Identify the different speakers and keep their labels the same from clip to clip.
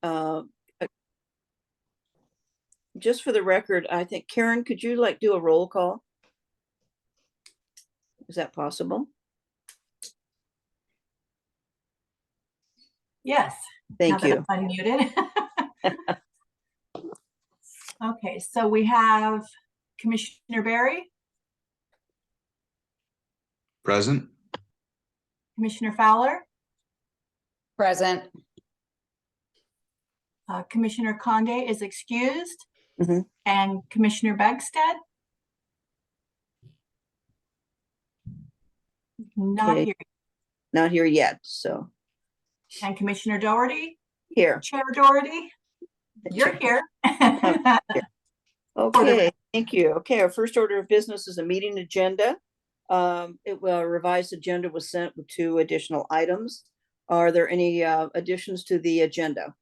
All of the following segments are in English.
Speaker 1: uh, just for the record, I think, Karen, could you do a roll call? Is that possible?
Speaker 2: Yes.
Speaker 1: Thank you.
Speaker 2: I'm unmuted. Okay, so we have Commissioner Barry,
Speaker 3: Present.
Speaker 2: Commissioner Fowler,
Speaker 4: Present.
Speaker 2: Commissioner Conde is excused,
Speaker 1: Mhm.
Speaker 2: and Commissioner Begstead? Not
Speaker 1: Okay.
Speaker 2: here.
Speaker 1: Not here yet, so
Speaker 2: And Commissioner Doherty?
Speaker 1: here.
Speaker 2: Chair Doherty? You're here.
Speaker 1: Okay, thank you. Okay, our first order of business is a meeting agenda. A revised agenda was sent with 2 additional items. Are there any additions to the agenda?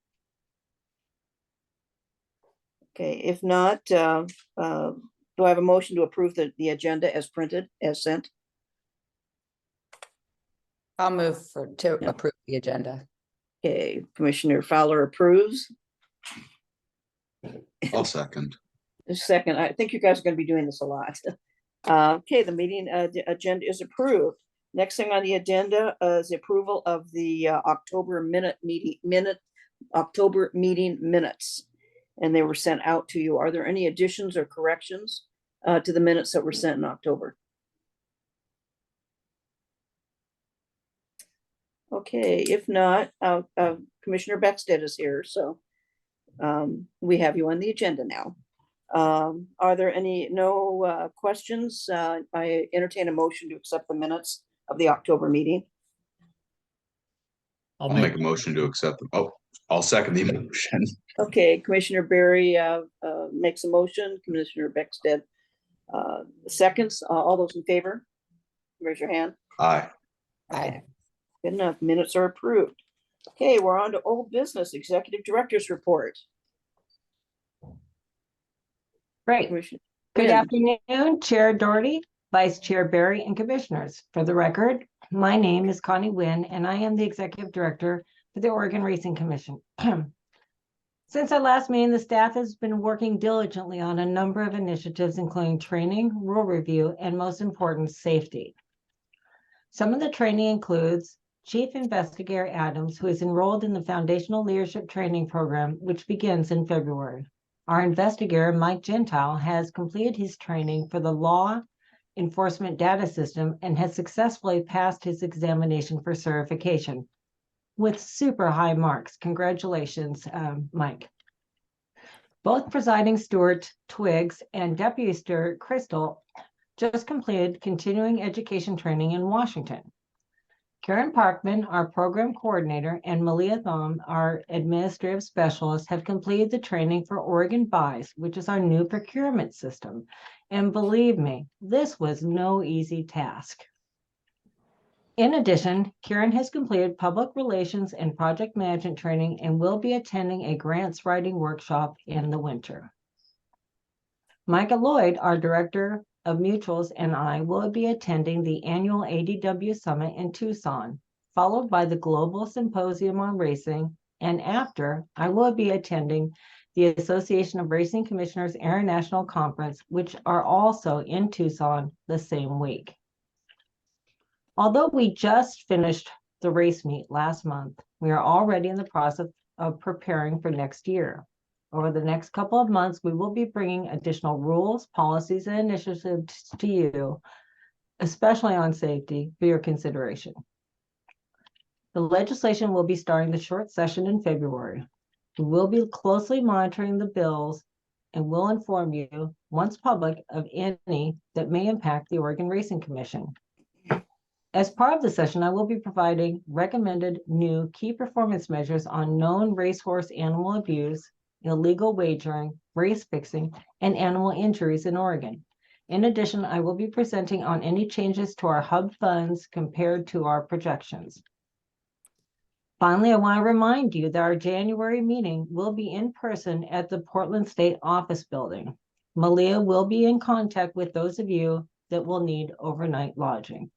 Speaker 1: Okay, if not, do I have a motion to approve the agenda as printed, as sent?
Speaker 4: I'll move to
Speaker 1: Yeah.
Speaker 4: approve the agenda.
Speaker 1: Okay, Commissioner Fowler approves.
Speaker 3: I'll second.
Speaker 1: Second, I think you guys are going to be doing this a lot. Okay, the meeting agenda is approved. Next thing on the agenda is the approval of the October meeting minutes, and they were sent out to you. Are there any additions or corrections to the minutes that were sent in October? Okay, if not, Commissioner Beckstead is here, so we have you on the agenda now. Are there no questions? I entertain a motion to accept the minutes of the October meeting.
Speaker 3: I'll make a motion to accept them. Oh, I'll second the motion.
Speaker 1: Okay, Commissioner Barry makes a motion, Commissioner Beckstead seconds. All those in favor, raise your hand.
Speaker 3: Aye.
Speaker 4: Aye.
Speaker 1: Good enough, minutes are approved. Okay, we're on to old business, Executive Director's Report.
Speaker 5: Great.
Speaker 1: Commissioner
Speaker 5: Good
Speaker 1: Quinn.
Speaker 5: afternoon, Chair Doherty, Vice Chair Barry, and Commissioners. For the record, my name is Connie Wynn, and I am the Executive Director for the Oregon Racing Commission. Since our last meeting, the staff has been working diligently on a number of initiatives, including training, rule review, and most important, safety. Some of the training includes Chief Investigator Adams, who is enrolled in the Foundational Leadership Training Program, which begins in February. Our investigator, Mike Gentile, has completed his training for the Law Enforcement Data System and has successfully passed his examination for certification with super high marks. Congratulations, Mike. Both Presiding Stewart Twiggs and Deputy Stewart Crystal just completed continuing education training in Washington. Karen Parkman, our program coordinator, and Malia Thom, our administrative specialist, have completed the training for Oregon BUYS, which is our new procurement system. And believe me, this was no easy task. In addition, Karen has completed public relations and project management training and will be attending a grants writing workshop in the winter. Micah Lloyd, our director of mutuals, and I will be attending the annual ADW Summit in Tucson, followed by the Global Symposium on Racing, and after, I will be attending the Association of Racing Commissioners International Conference, which are also in Tucson the same week. Although we just finished the race meet last month, we are already in the process of preparing for next year. Over the next couple of months, we will be bringing additional rules, policies, and initiatives to you, especially on safety, for your consideration. The legislation will be starting the short session in February. We will be closely monitoring the bills and will inform you, once public, of any that may impact the Oregon Racing Commission. As part of the session, I will be providing recommended new key performance measures on known racehorse animal abuse, illegal wagering, race fixing, and animal injuries in Oregon. In addition, I will be presenting on any changes to our hub funds compared to our projections. Finally, I want to remind you that our January meeting will be in person at the Portland State Office Building. Malia will be in contact with those of you that will need overnight lodging.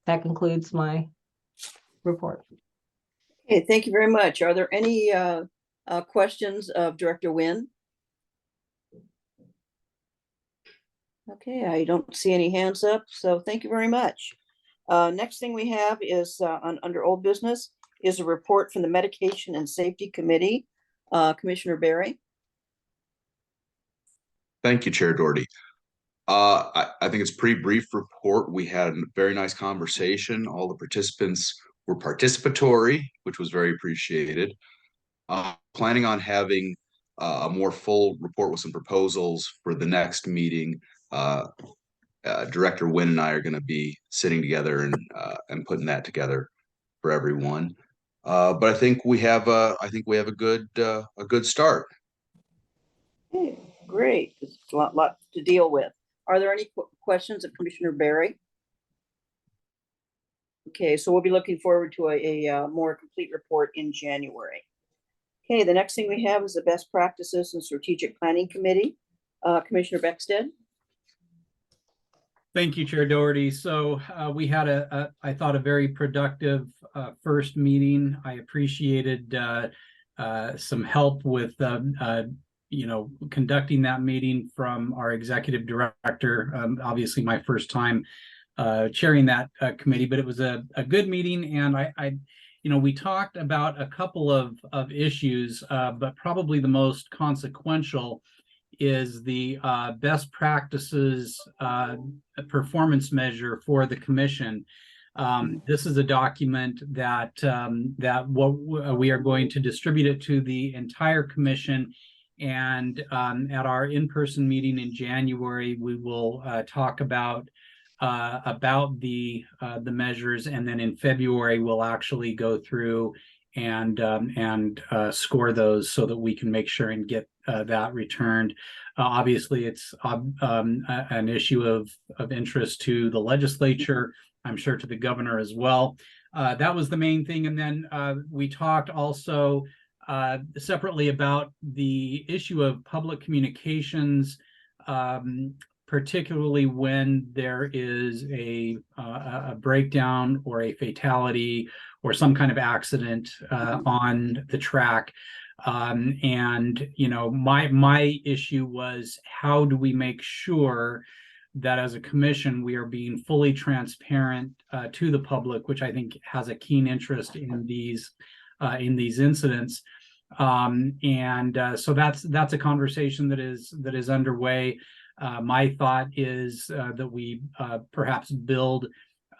Speaker 5: That concludes my report.
Speaker 1: Okay, thank you very much. Are there any questions of Director Nguyen? Okay, I don't see any hands up, so thank you very much. Next thing we have is under old business is a report from the Medication and Safety Committee. Commissioner Barry.
Speaker 3: Thank you, Chair Doherty. I think it's a pretty brief report. We had a very nice conversation. All the participants were participatory, which was very appreciated. Planning on having a more full report with some proposals for the next meeting. Director Nguyen and I are going to be sitting together and putting that together for everyone. But I think we have a good start.
Speaker 1: Okay, great. It's a lot to deal with. Are there any questions of Commissioner Barry? Okay, so we'll be looking forward to a more complete report in January. Okay, the next thing we have is the Best Practices and Strategic Planning Committee. Commissioner Beckstead.
Speaker 6: Thank you, Chair Doherty. So we had I thought, a very productive first meeting. I appreciated some help with conducting that meeting from our executive director. Obviously, my first time chairing that committee, but it was a good meeting, and we talked about a couple of issues, but probably the most consequential is the best practices performance measure for the commission. This is a document that we are going to distribute it to the entire commission. And at our in-person meeting in January, we will talk about the measures, and then in February we'll actually go through and score those so that we can make sure and get that returned. Obviously, it's an issue of interest to the legislature, I'm sure to the governor as well. That was the main thing. And then we talked also separately about the issue of public communications, particularly when there is a breakdown or a fatality or some kind of accident on the track. And my issue was, how do we make sure that as a commission we are being fully transparent to the public, which I think has a keen interest in these incidents. So that's a conversation that is underway. My thought is that we perhaps build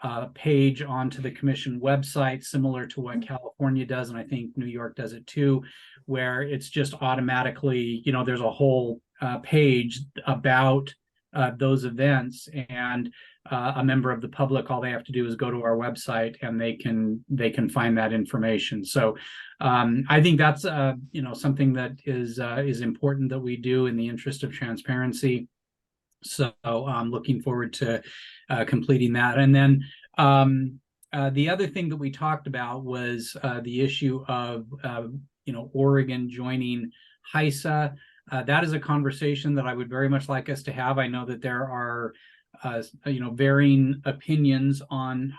Speaker 6: a page onto the commission website, similar to what California does, and I think New York does it too, where it's just automatically, there's a whole page about those events, and a member of the public, all they have to do is go to our website and they can find that information. So I think that's something that is important that we do in the interest of transparency. So I'm looking forward to completing that. And then the other thing that we talked about was the issue of Oregon joining HISA. That is a conversation that I would very much like us to have. I know that there are varying opinions on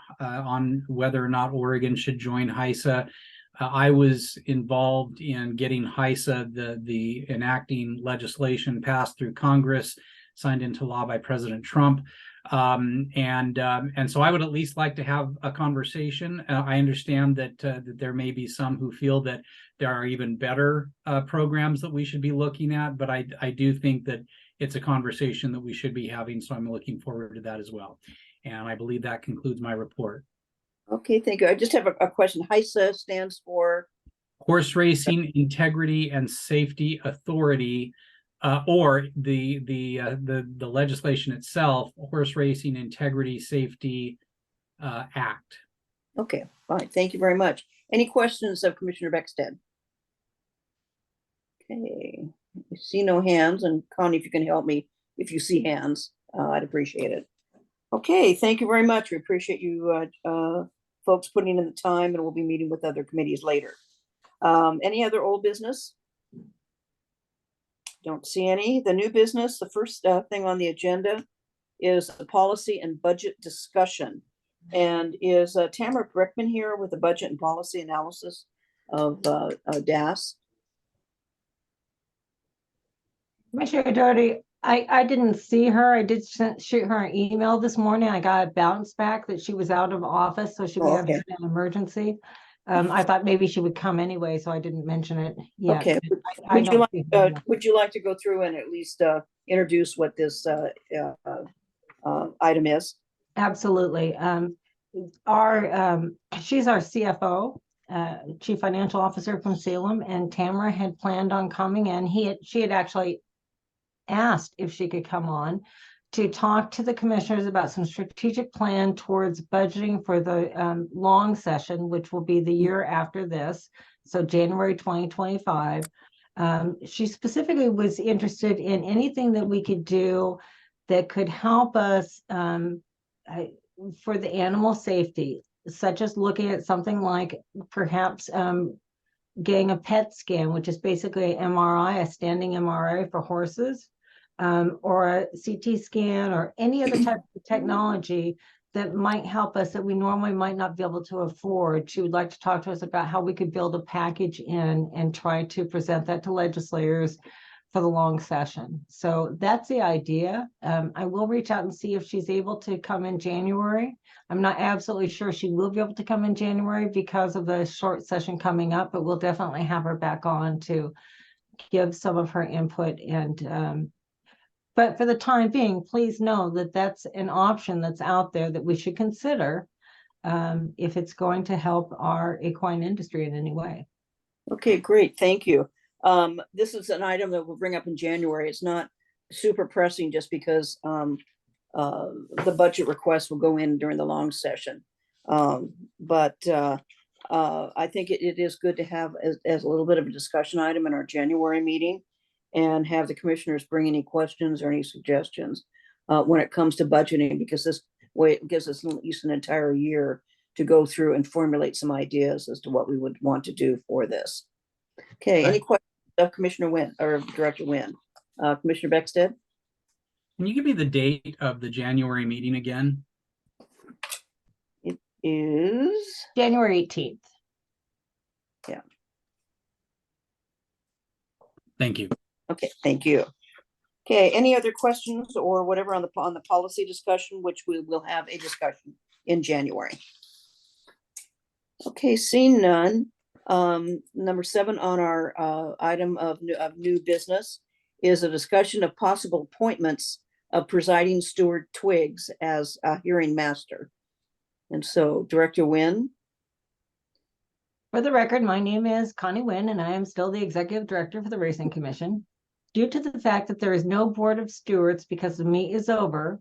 Speaker 6: whether or not Oregon should join HISA. I was involved in getting HISA, the enacting legislation, passed through Congress, signed into law by President Trump. And so I would at least like to have a conversation. I understand that there may be some who feel that there are even better programs that we should be looking at, but I do think that it's a conversation that we should be having. So I'm looking forward to that as well. And I believe that concludes my report.
Speaker 1: Okay, thank you. I just have a question. HISA stands for?
Speaker 6: Horse Racing Integrity and Safety Authority, or the legislation itself, Horse Racing Integrity Safety Act.
Speaker 1: Okay, fine. Thank you very much. Any questions of Commissioner Beckstead? Okay, I see no hands, and Connie, if you can help me, if you see hands, I'd appreciate it. Okay, thank you very much. We appreciate you folks putting in the time, and we'll be meeting with other committees later. Any other old business? Don't see any. The new business, the first thing on the agenda is the policy and budget discussion. And is Tamara Brickman here with the budget and policy analysis DAS.
Speaker 5: Commissioner Doherty, I didn't see her. I did shoot her an email this morning. I got a bounce back that she was out of office, so she
Speaker 1: Oh,
Speaker 5: may have
Speaker 1: okay.
Speaker 5: had an emergency. I thought maybe she would come anyway, so I didn't mention it yet.
Speaker 1: Okay,
Speaker 5: I
Speaker 1: would you
Speaker 5: don't
Speaker 1: like,
Speaker 5: see her now.
Speaker 1: would you like to go through and at least introduce what this item is?
Speaker 5: Absolutely. She's our CFO, Chief Financial Officer from Salem, and Tamara had planned on coming in. She had actually asked if she could come on to talk to the commissioners about some strategic plan towards budgeting for the long session, which will be the year after this, so January 2025. She specifically was interested in anything that we could do that could help us for the animal safety, such as looking at something like perhaps getting a PET scan, which is basically an MRI, a standing MRI for horses, or a CT scan, or any other type of technology that might help us that we normally might not be able to afford. She would like to talk to us about how we could build a package in and try to present that to legislators for the long session. So that's the idea. I will reach out and see if she's able to come in January. I'm not absolutely sure she will be able to come in January because of the short session coming up, but we'll definitely have her back on to give some of her input. And but for the time being, please know that that's an option that's out there that we should consider if it's going to help our equine industry in any way.
Speaker 1: Okay, great, thank you. This is an item that we'll bring up in January. It's not super pressing just because the budget request will go in during the long session. But I think it is good to have as a little bit of a discussion item in our January meeting, and have the commissioners bring any questions or any suggestions when it comes to budgeting, because this way it gives us at least an entire year to go through and formulate some ideas as to what we would want to do for this. Okay, any questions of Commissioner Wynn or Director Wynn? Commissioner Beckstead?
Speaker 6: Can you give me the date of the January meeting again?
Speaker 1: It is,
Speaker 5: January 18th.
Speaker 6: Thank you.
Speaker 1: okay, thank you. Okay, any other questions or whatever on the policy discussion, which we will have a discussion in January? Okay, seeing none. Number 7 on our item of new business is a discussion of possible appointments of presiding Stewart Twiggs as a hearing master. And so Director Wynn.
Speaker 5: For the record, my name is Connie Wynn, and I am still the Executive Director for the Racing Commission. Due to the fact that there is no Board of Stewards because the meet is over,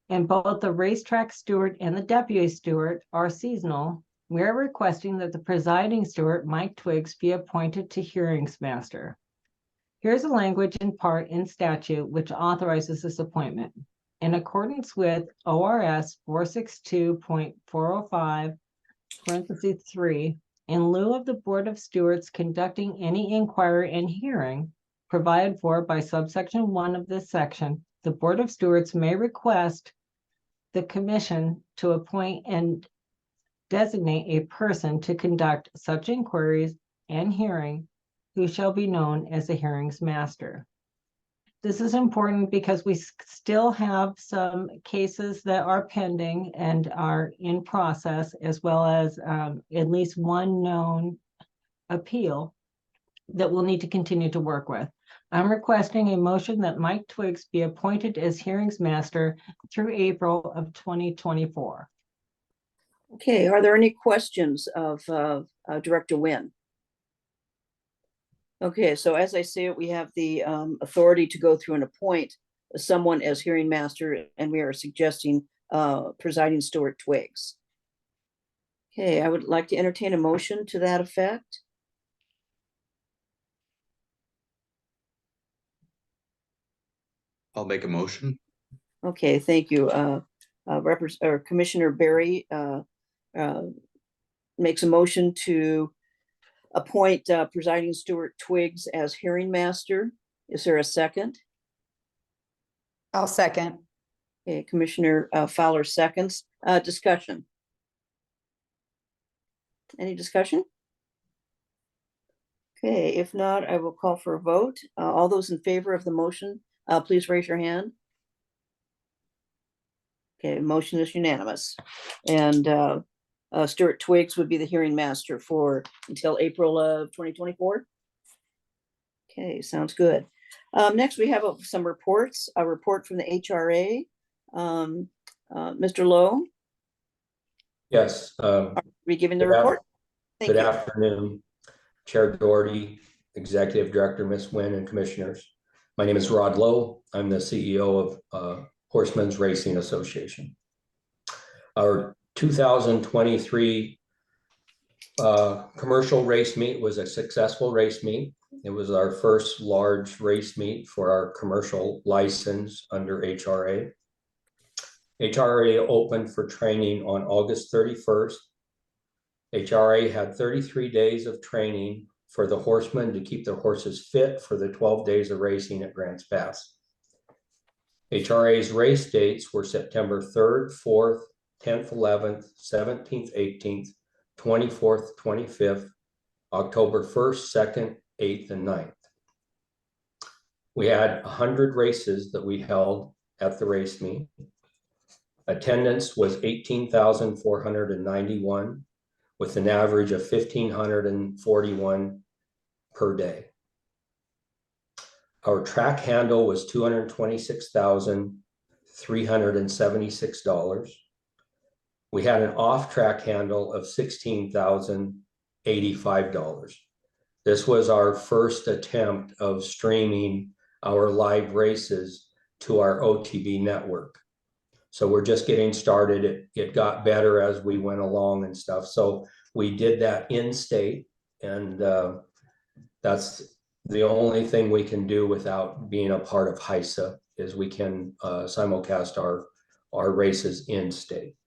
Speaker 5: and both the racetrack steward and the deputy steward are seasonal, we are requesting that the presiding steward, Mike Twiggs, be appointed to hearings master. Here's a language in part in statute which authorizes this appointment. In accordance with ORS 462.405, parentheses 3, in lieu of the Board of Stewards conducting any inquiry and hearing provided for by subsection 1 of this section, the Board of Stewards may request the commission to appoint and designate a person to conduct such inquiries and hearing who shall be known as a hearings master. This is important because we still have some cases that are pending and are in process, as well as at least one known appeal that we'll need to continue to work with. I'm requesting a motion that Mike Twiggs be appointed as hearings master through April of 2024.
Speaker 1: Okay, are there any questions of Director Wynn? Okay, so as I say it, we have the authority to go through and appoint someone as hearing master, and we are suggesting presiding Stewart Twiggs. Okay, I would like to entertain a motion to that effect.
Speaker 3: I'll make a motion.
Speaker 1: Okay, thank you. Commissioner Barry makes a motion to appoint presiding Stewart Twiggs as hearing master. Is there a second?
Speaker 4: I'll second.
Speaker 1: Okay, Commissioner Fowler seconds. Discussion. Any discussion? Okay, if not, I will call for a vote. All those in favor of the motion, please raise your hand. Okay, motion is unanimous. And Stuart Twiggs would be the hearing master for until April of 2024. Okay, sounds good. Next, we have some reports, a report from the HRA. Mr. Lowe,
Speaker 7: Yes,
Speaker 1: we giving the
Speaker 7: Good af-
Speaker 1: report? Thank
Speaker 7: good
Speaker 1: you.
Speaker 7: afternoon, Chair Doherty, Executive Director, Ms. Nguyen, and Commissioners. My name is Rod Lowe. I'm the CEO of Horsemen's Racing Association. Our 2023 commercial race meet was a successful race meet. It was our first large race meet for our commercial license under HRA. HRA opened for training on August 31st. HRA had 33 days of training for the horsemen to keep their horses fit for the 12 days of racing at Grants Pass. HRA's race dates were September 3rd, 4th, 10th, 11th, 17th, 18th, 24th, 25th, October 1st, 2nd, 8th, and 9th. We had 100 races that we held at the race meet. Attendance was 18,491 with an average of 1,541 per day. Our track handle was $226,376. We had an off-track handle of $16,085. This was our first attempt of streaming our live races to our OTB network. So we're just getting started. It got better as we went along and stuff. So we did that in state, and that's the only thing we can do without being a part of HISA is we can simulcast our races in state.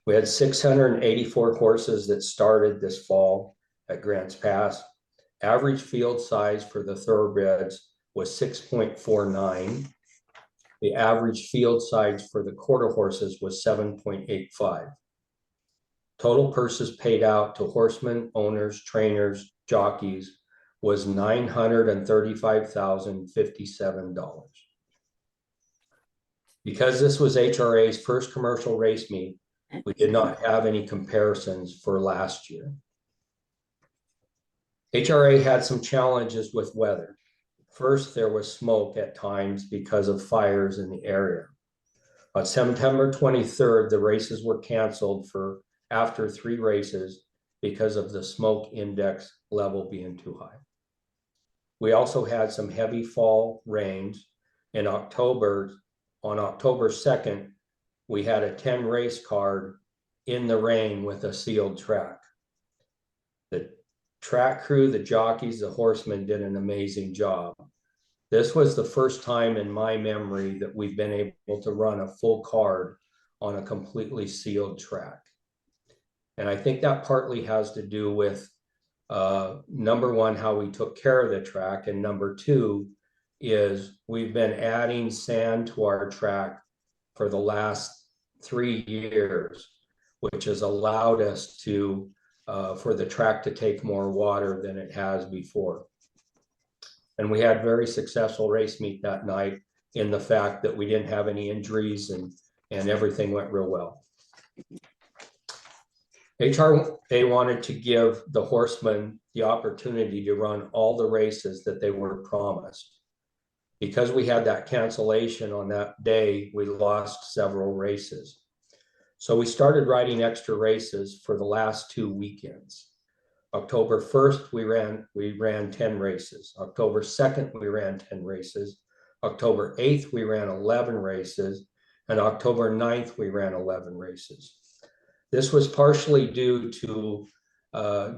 Speaker 7: We had 684 horses that started this fall at Grants Pass. Average field size for the thoroughbreds was 6.49. The average field size for the quarter horses was 7.85. Total purses paid out to horsemen, owners, trainers, jockeys was $935,057. Because this was HRA's first commercial race meet, we did not have any comparisons for last year. HRA had some challenges with weather. First, there was smoke at times because of fires in the area. On September 23rd, the races were canceled for after 3 races because of the smoke index level being too high. We also had some heavy fall rains in October. On October 2nd, we had a 10 race card in the rain with a sealed track. The track crew, the jockeys, the horsemen did an amazing job. This was the first time in my memory that we've been able to run a full card on a completely sealed track. And I think that partly has to do with number one, how we took care of the track. And number two is we've been adding sand to our track for the last 3 years, which has allowed us to, for the track to take more water than it has before. And we had very successful race meet that night in the fact that we didn't have any injuries and everything went real well. HRA wanted to give the horsemen the opportunity to run all the races that they were promised. Because we had that cancellation on that day, we lost several races. So we started riding extra races for the last 2 weekends. October 1st, we ran 10 races. October 2nd, we ran 10 races. October 8th, we ran 11 races. And October 9th, we ran 11 races. This was partially due to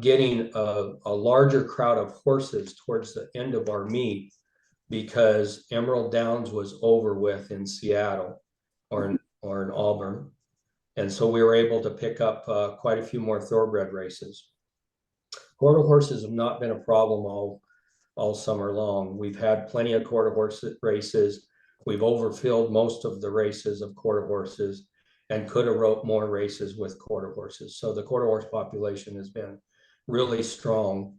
Speaker 7: getting a larger crowd of horses towards the end of our meet because Emerald Downs was over with in Seattle or in Auburn. And so we were able to pick up quite a few more thoroughbred races. Quarter horses have not been a problem all summer long. We've had plenty of quarter horse races. We've overfilled most of the races of quarter horses and could have roped more races with quarter horses. So the quarter horse population has been really strong.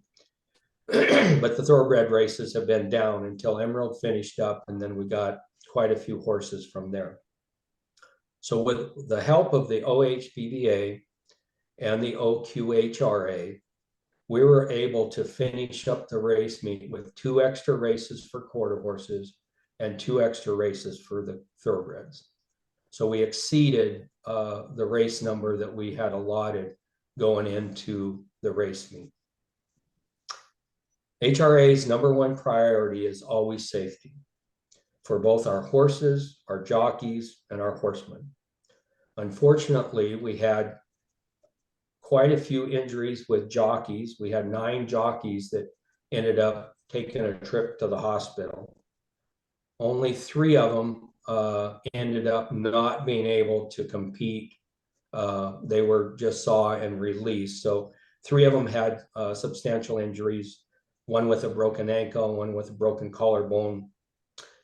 Speaker 7: But the thoroughbred races have been down until Emerald finished up, and then we got quite a few horses from there. So with the help of the OHBBA and the OQHRA, we were able to finish up the race meet with 2 extra races for quarter horses and 2 extra races for the thoroughbreds. So we exceeded the race number that we had allotted going into the race meet. HRA's #1 priority is always safety for both our horses, our jockeys, and our horsemen. Unfortunately, we had quite a few injuries with jockeys. We had 9 jockeys that ended up taking a trip to the hospital. Only 3 of them ended up not being able to compete. They were just saw and released. So 3 of them had substantial injuries, one with a broken ankle, one with a broken collarbone,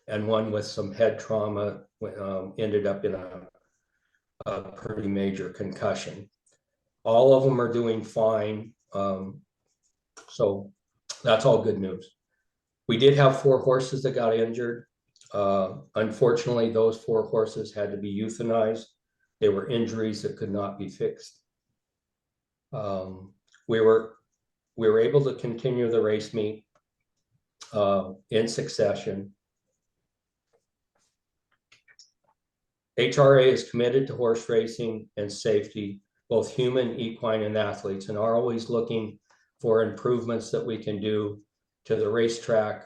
Speaker 7: and one with some head trauma, ended up in a pretty major concussion. All of them are doing fine. So that's all good news. We did have 4 horses that got injured. Unfortunately, those 4 horses had to be euthanized. They were injuries that could not be fixed. We were able to continue the race meet in succession. HRA is committed to horse racing and safety, both human, equine, and athletes, and are always looking for improvements that we can do to the racetrack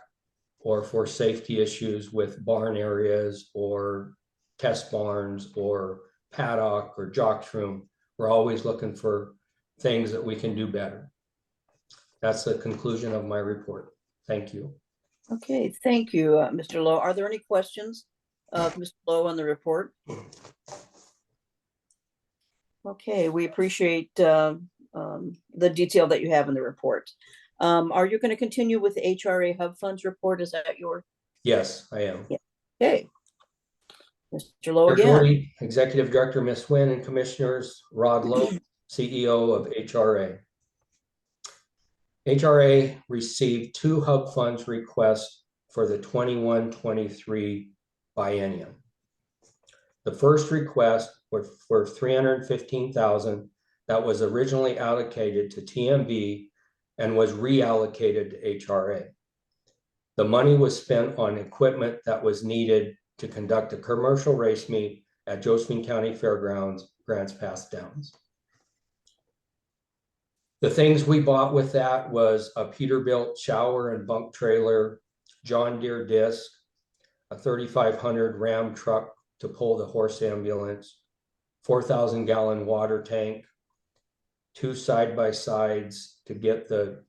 Speaker 7: or for safety issues with barn areas or test barns or paddock or jock's room. We're always looking for things that we can do better. That's the conclusion of my report. Thank you.
Speaker 1: Okay, thank you, Mr. Lowe. Are there any questions of Mr. Lowe on the report? Okay, we appreciate the detail that you have in the report. Are you going to continue with the HRA Hub Funds report? Is that your?
Speaker 7: Yes, I am.
Speaker 1: Yeah. Okay. Mr. Lowe
Speaker 7: Director
Speaker 1: again.
Speaker 7: Doherty, Executive Director, Ms. Wynn, and Commissioners, Rod Lowe, CEO of HRA. HRA received 2 Hub Funds requests for the 21-23 biennium. The first request was for $315,000 that was originally allocated to TMB and was reallocated to HRA. The money was spent on equipment that was needed to conduct a commercial race meet at Josephine County Fairgrounds, Grants Pass Downs. The things we bought with that was a Peterbilt shower and bunk trailer, John Deere disc, a 3,500 Ram truck to pull the horse ambulance, 4,000-gallon water tank, 2 side-by-sides to get the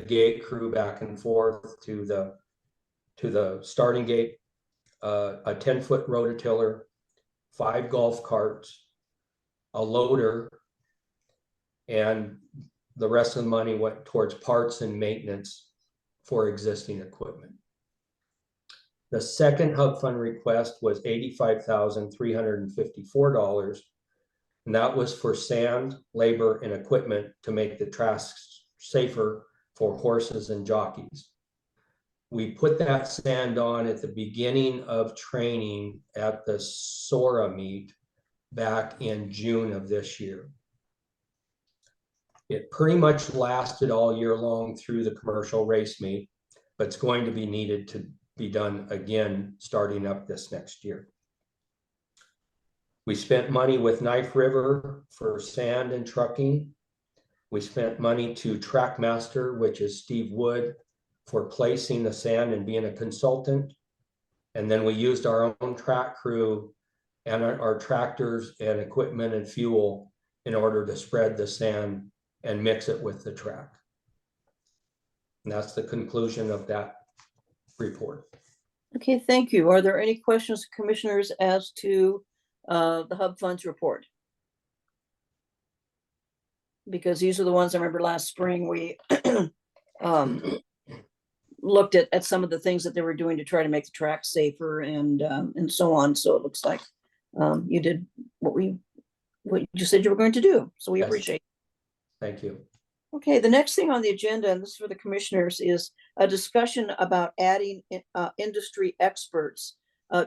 Speaker 7: gate crew back and forth to the starting gate, a 10-foot rototiller, 5 golf carts, a loader, and the rest of the money went towards parts and maintenance for existing equipment. The second Hub Fund request was $85,354, and that was for sand, labor, and equipment to make the tracks safer for horses and jockeys. We put that sand on at the beginning of training at the SORA meet back in June of this year. It pretty much lasted all year long through the commercial race meet, but it's going to be needed to be done again starting up this next year. We spent money with Knife River for sand and trucking. We spent money to Trackmaster, which is Steve Wood, for placing the sand and being a consultant. And then we used our own track crew and our tractors and equipment and fuel in order to spread the sand and mix it with the track. And that's the conclusion of that report.
Speaker 1: Okay, thank you. Are there any questions, commissioners, as to the Hub Funds report? Because these are the ones I remember last spring we looked at some of the things that they were doing to try to make the track safer and so on. So it looks like you did what you said you were going to do. So we
Speaker 7: Yes.
Speaker 1: appreciate it.
Speaker 7: Thank you.
Speaker 1: Okay, the next thing on the agenda, and this is for the commissioners, is a discussion about adding industry experts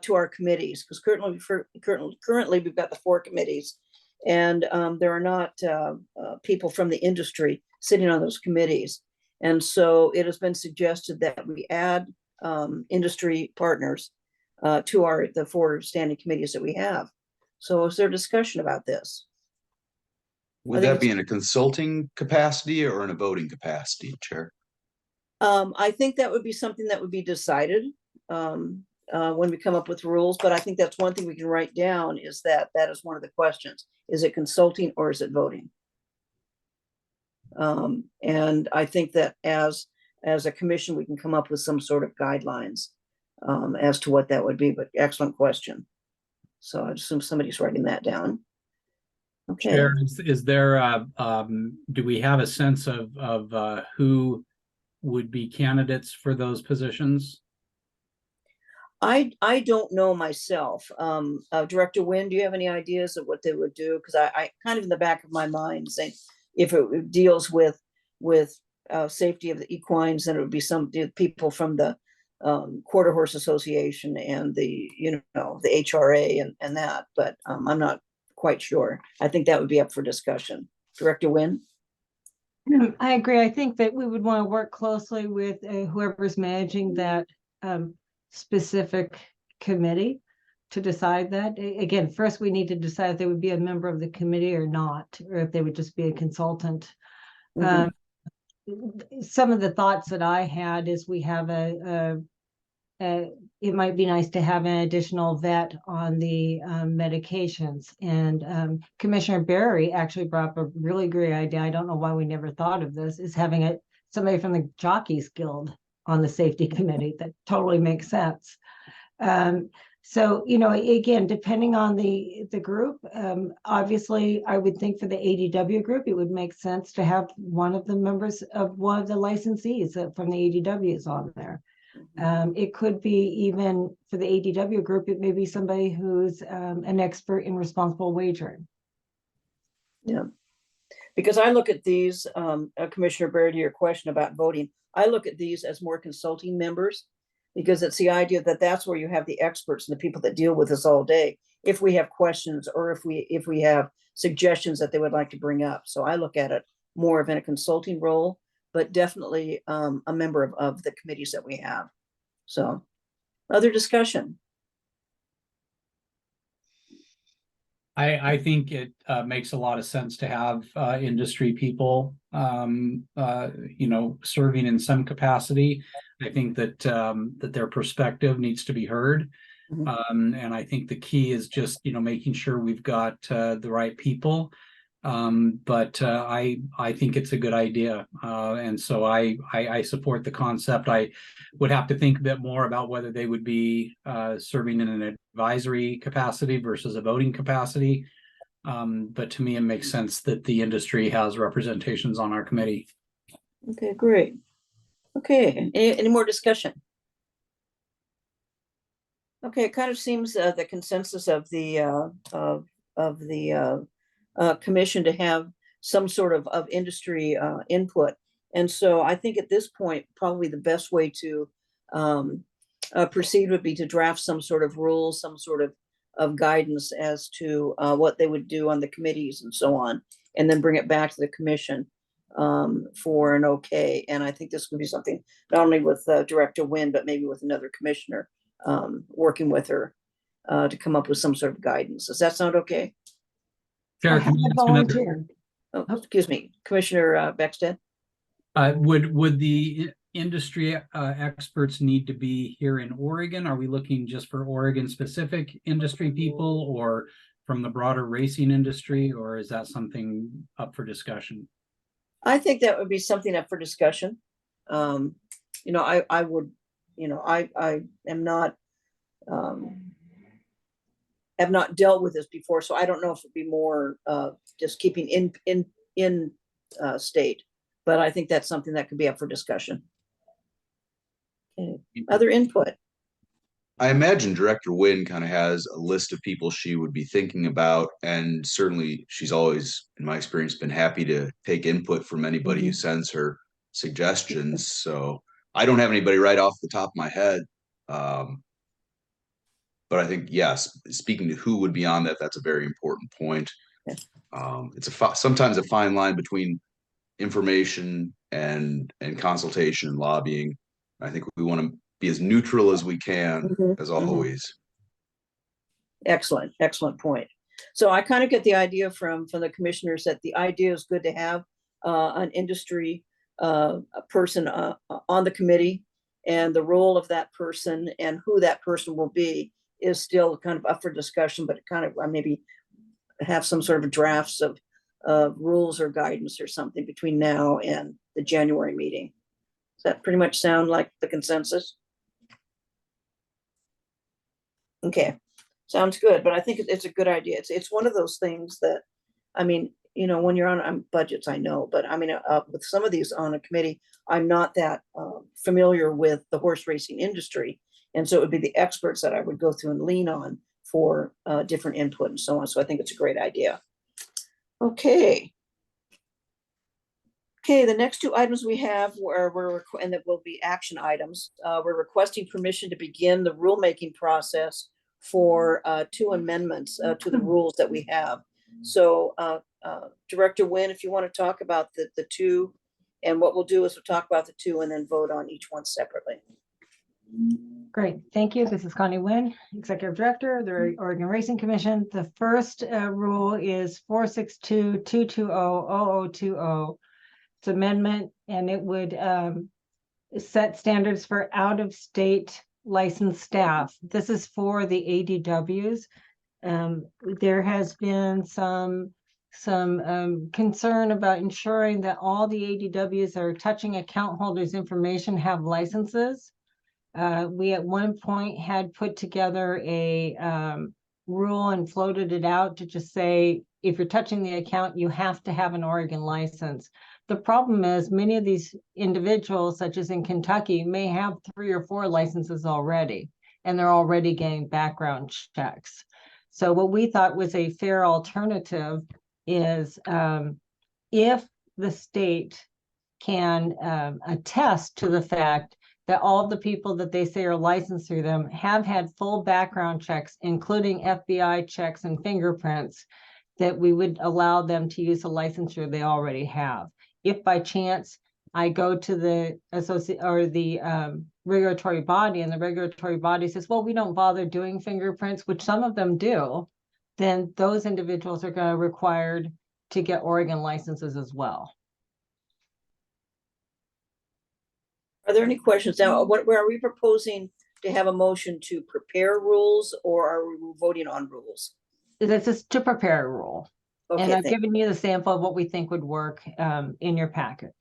Speaker 1: to our committees, because currently we've got the 4 committees, and there are not people from the industry sitting on those committees. And so it has been suggested that we add industry partners to the 4 standing committees that we have. So is there discussion about this?
Speaker 3: Would
Speaker 1: think
Speaker 3: that be
Speaker 1: it's-
Speaker 3: in a consulting capacity or in a voting capacity, Chair?
Speaker 1: I think that would be something that would be decided when we come up with rules, but I think that's one thing we can write down, is that is one of the questions. Is it consulting or is it voting? And I think that as a commission, we can come up with some sort of guidelines as to what that would be, but excellent question. So I assume somebody's writing that down. Okay.
Speaker 6: Chair, is there, do we have a sense of who would be candidates for those positions?
Speaker 1: I don't know myself. Director Wynn, do you have any ideas of what they would do? Because I kind of in the back of my mind saying, if it deals with safety of the equines, then it would be some people from the Quarter Horse Association and the HRA and that, but I'm not quite sure. I think that would be up for discussion. Director Wynn?
Speaker 5: I agree. I think that we would want to work closely with whoever's managing that specific committee to decide that. Again, first we need to decide if they would be a member of the committee or not, or if they would just be a consultant.
Speaker 1: Mhm.
Speaker 5: Some of the thoughts that I had is we have it might be nice to have an additional vet on the medications. And Commissioner Barry actually brought up a really great idea. I don't know why we never thought of this, is having somebody from the Jockeys Guild on the safety committee. That totally makes sense. So, again, depending on the group, obviously, I would think for the ADW group, it would make sense to have one of the members of one of the licensees from the ADWs on there. It could be even for the ADW group, it may be somebody who's an expert in responsible wagering.
Speaker 1: Yeah, because I look at these, Commissioner Barry, to your question about voting, I look at these as more consulting members, because it's the idea that that's where you have the experts and the people that deal with us all day. If we have questions or if we have suggestions that they would like to bring up. So I look at it more of in a consulting role, but definitely a member of the committees that we have. So other discussion.
Speaker 6: I think it makes a lot of sense to have industry people, serving in some capacity. I think that that their perspective needs to be heard.
Speaker 1: Mhm.
Speaker 6: And I think the key is just, making sure we've got the right people. But I think it's a good idea. And so I support the concept. I would have to think a bit more about whether they would be serving in an advisory capacity versus a voting capacity. But to me, it makes sense that the industry has representations on our committee.
Speaker 1: Okay, great. Okay, any more discussion? Okay, it kind of seems the consensus of the commission to have some sort of industry input. And so I think at this point, probably the best way to proceed would be to draft some sort of rules, some sort of guidance as to what they would do on the committees and so on, and then bring it back to the commission for an okay. And I think this would be something not only with Director Wynn, but maybe with another commissioner working with her to come up with some sort of guidance. Does that sound okay?
Speaker 6: Chair,
Speaker 5: I
Speaker 6: can I ask another-
Speaker 5: volunteer.
Speaker 1: Oh, excuse me, Commissioner Beckstead.
Speaker 6: Would the industry experts need to be here in Oregon? Are we looking just for Oregon specific industry people or from the broader racing industry, or is that something up for discussion?
Speaker 1: I think that would be something up for discussion. I would, I am not, have not dealt with this before, so I don't know if it'd be more just keeping in state, but I think that's something that could be up for discussion. Okay, other input?
Speaker 3: I imagine Director Wynn kind of has a list of people she would be thinking about, and certainly she's always, in my experience, been happy to take input from anybody who sends her suggestions. So I don't have anybody right off the top of my head. But I think, yes, speaking to who would be on that, that's a very important point.
Speaker 1: Yeah.
Speaker 3: It's sometimes a fine line between information and consultation and lobbying. I think we want to be as neutral as we can, as always.
Speaker 1: Excellent, excellent point. So I kind of get the idea from the commissioners that the idea is good to have an industry a person on the committee, and the role of that person and who that person will be is still kind of up for discussion, but kind of maybe have some sort of drafts of rules or guidance or something between now and the January meeting. Does that pretty much sound like the consensus? Okay, sounds good, but I think it's a good idea. It's one of those things that, I mean, you know, when you're on budgets, I know, but I mean, with some of these on a committee, I'm not that familiar with the horse racing industry. And so it would be the experts that I would go through and lean on for different input and so on. So I think it's a great idea. Okay. Okay, the next two items we have and that will be action items. We're requesting permission to begin the rulemaking process for two amendments to the rules that we have. So Director Wynn, if you want to talk about the two, and what we'll do is we'll talk about the two and then vote on each one separately.
Speaker 5: Great, thank you. This is Connie Wynn, Executive Director of the Oregon Racing Commission. The first rule is 462-220-0020. It's amendment, and it would set standards for out-of-state licensed staff. This is for the ADWs. There has been some concern about ensuring that all the ADWs that are touching account holders' information have licenses. We at one point had put together a rule and floated it out to just say, if you're touching the account, you have to have an Oregon license. The problem is many of these individuals, such as in Kentucky, may have 3 or 4 licenses already, and they're already getting background checks. So what we thought was a fair alternative is if the state can attest to the fact that all of the people that they say are licensed through them have had full background checks, including FBI checks and fingerprints, that we would allow them to use a licensure they already have. If by chance I go to the regulatory body and the regulatory body says, well, we don't bother doing fingerprints, which some of them do, then those individuals are going to be required to get Oregon licenses as well.
Speaker 1: Are there any questions now? Where are we proposing to have a motion to prepare rules, or are we voting on rules?
Speaker 5: This is to prepare a rule.
Speaker 1: Okay,
Speaker 5: And I've given you the sample of what we think would work in your packet.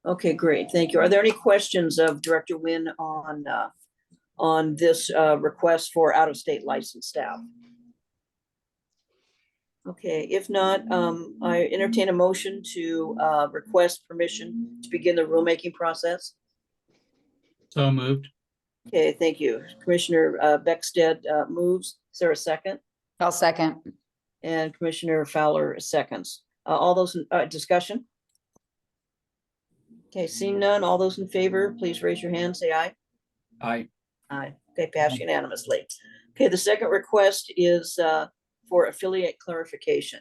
Speaker 1: Okay, great, thank you. Are there any questions of Director Wynn on this request for out-of-state licensed staff? Okay, if not, I entertain a motion to request permission to begin the rulemaking process.
Speaker 6: So moved.
Speaker 1: Okay, thank you. Commissioner Beckstead moves. Is there a second?
Speaker 4: I'll second.
Speaker 1: And Commissioner Fowler seconds. All those in discussion? Okay, seeing none, all those in favor, please raise your hand, say aye.
Speaker 6: Aye.
Speaker 1: Aye. Okay, passed unanimously. Okay, the second request is for affiliate clarification.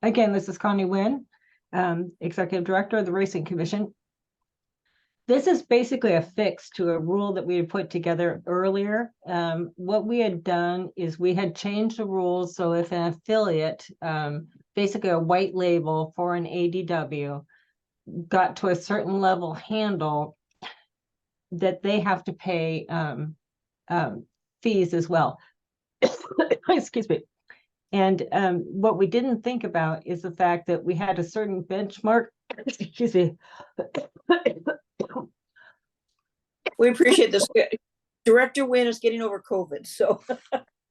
Speaker 5: Again, this is Connie Wynn, Executive Director of the Racing Commission. This is basically a fix to a rule that we had put together earlier. What we had done is we had changed the rules. So if an affiliate, basically a white label for an ADW, got to a certain level handle, that they have to pay fees as well. Excuse me. And what we didn't think about is the fact that we had a certain benchmark. Excuse me.
Speaker 1: We appreciate this. Director Wynn is getting over COVID, so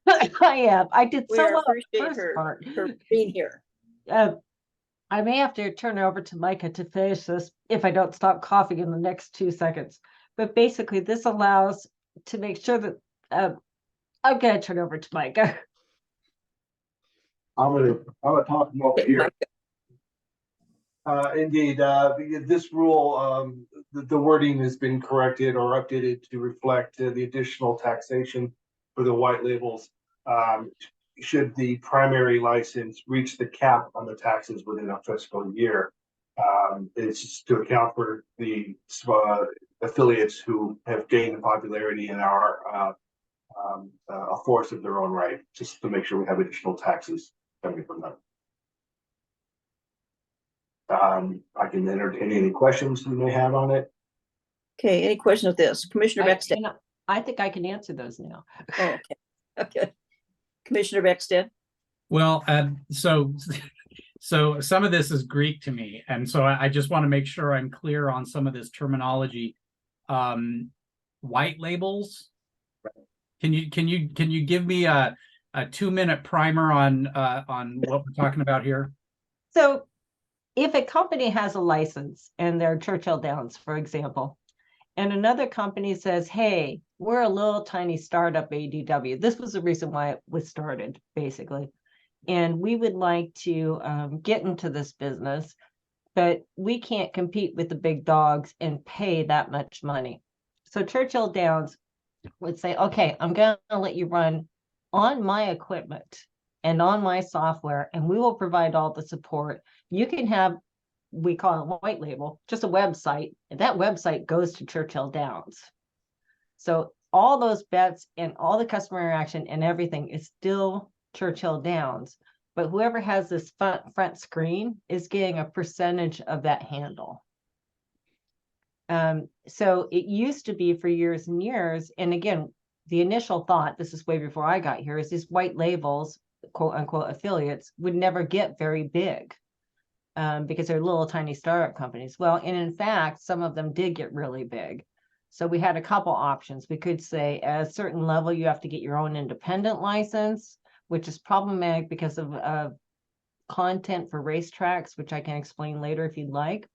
Speaker 5: I am. I did
Speaker 1: we
Speaker 5: so well the
Speaker 1: appreciate
Speaker 5: first
Speaker 1: her
Speaker 5: part.
Speaker 1: being here.
Speaker 5: I may have to turn it over to Micah to finish this if I don't stop coughing in the next 2 seconds. But basically, this allows to make sure that, I'm gonna turn over to Mike.
Speaker 8: I'm gonna talk from over
Speaker 1: Okay,
Speaker 8: here.
Speaker 1: Mike.
Speaker 8: Indeed, this rule, the wording has been corrected or updated to reflect the additional taxation for the white labels. Should the primary license reach the cap on the taxes within a fiscal year. It's just to account for the affiliates who have gained in popularity and are a force of their own right, just to make sure we have additional taxes coming from them. I can entertain any questions you may have on it.
Speaker 1: Okay, any questions with this? Commissioner Beckstead?
Speaker 5: And I think I can answer those now.
Speaker 1: Oh, okay, okay. Commissioner Beckstead?
Speaker 6: Well, so some of this is Greek to me, and so I just want to make sure I'm clear on some of this terminology. White labels. Can you give me a 2-minute primer on what we're talking about here?
Speaker 5: So if a company has a license and they're Churchill Downs, for example, and another company says, hey, we're a little tiny startup ADW. This was the reason why it was started, basically. And we would like to get into this business, but we can't compete with the big dogs and pay that much money. So Churchill Downs would say, okay, I'm going to let you run on my equipment and on my software, and we will provide all the support. You can have, we call it white label, just a website, and that website goes to Churchill Downs. So all those bets and all the customer interaction and everything is still Churchill Downs, but whoever has this front screen is getting a percentage of that handle. So it used to be for years and years, and again, the initial thought, this is way before I got here, is these white labels, quote unquote affiliates, would never get very big because they're little tiny startup companies. Well, and in fact, some of them did get really big. So we had a couple options. We could say at a certain level, you have to get your own independent license, which is problematic because of content for racetracks, which I can explain later if you'd like.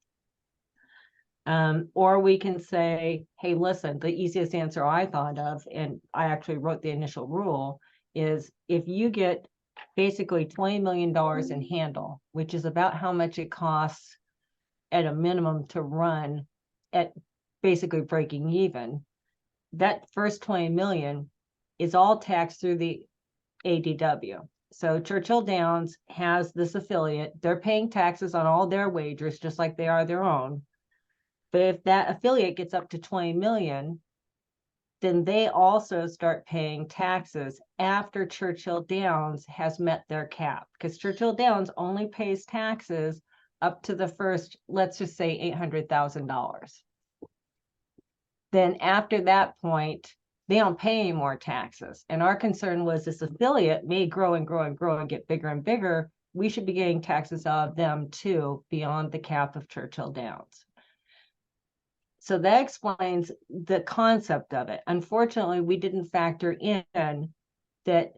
Speaker 5: Or we can say, hey, listen, the easiest answer I thought of, and I actually wrote the initial rule, is if you get basically $20 million in handle, which is about how much it costs at a minimum to run at basically breaking even, that first 20 million is all taxed through the ADW. So Churchill Downs has this affiliate, they're paying taxes on all their wagers, just like they are their own. But if that affiliate gets up to 20 million, then they also start paying taxes after Churchill Downs has met their cap, because Churchill Downs only pays taxes up to the first, let's just say $800,000. Then after that point, they don't pay any more taxes. And our concern was this affiliate may grow and grow and grow and get bigger and bigger. We should be getting taxes out of them too, beyond the cap of Churchill Downs. So that explains the concept of it. Unfortunately, we didn't factor in that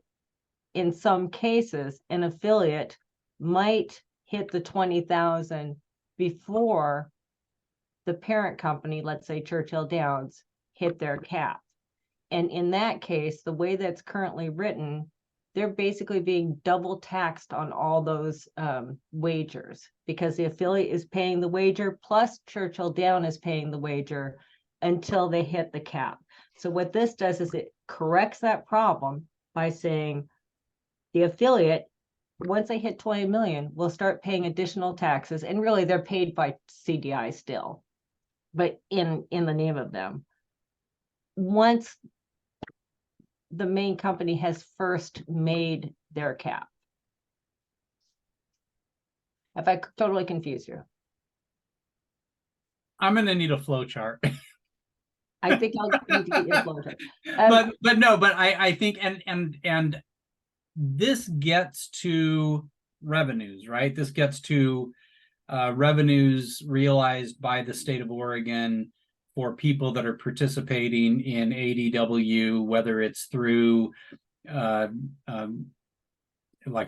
Speaker 5: in some cases, an affiliate might hit the 20,000 before the parent company, let's say Churchill Downs, hit their cap. And in that case, the way that's currently written, they're basically being double taxed on all those wagers, because the affiliate is paying the wager plus Churchill Downs is paying the wager until they hit the cap. So what this does is it corrects that problem by saying the affiliate, once they hit 20 million, will start paying additional taxes. And really they're paid by CDI still, but in the name of them. Once the main company has first made their cap. Have I totally confused you?
Speaker 6: I'm going to need a flow chart.
Speaker 5: I think I'll need to get your flow chart.
Speaker 6: But I think and this gets to revenues, right? This gets to revenues realized by the state of Oregon for people that are participating in ADW, whether it's through like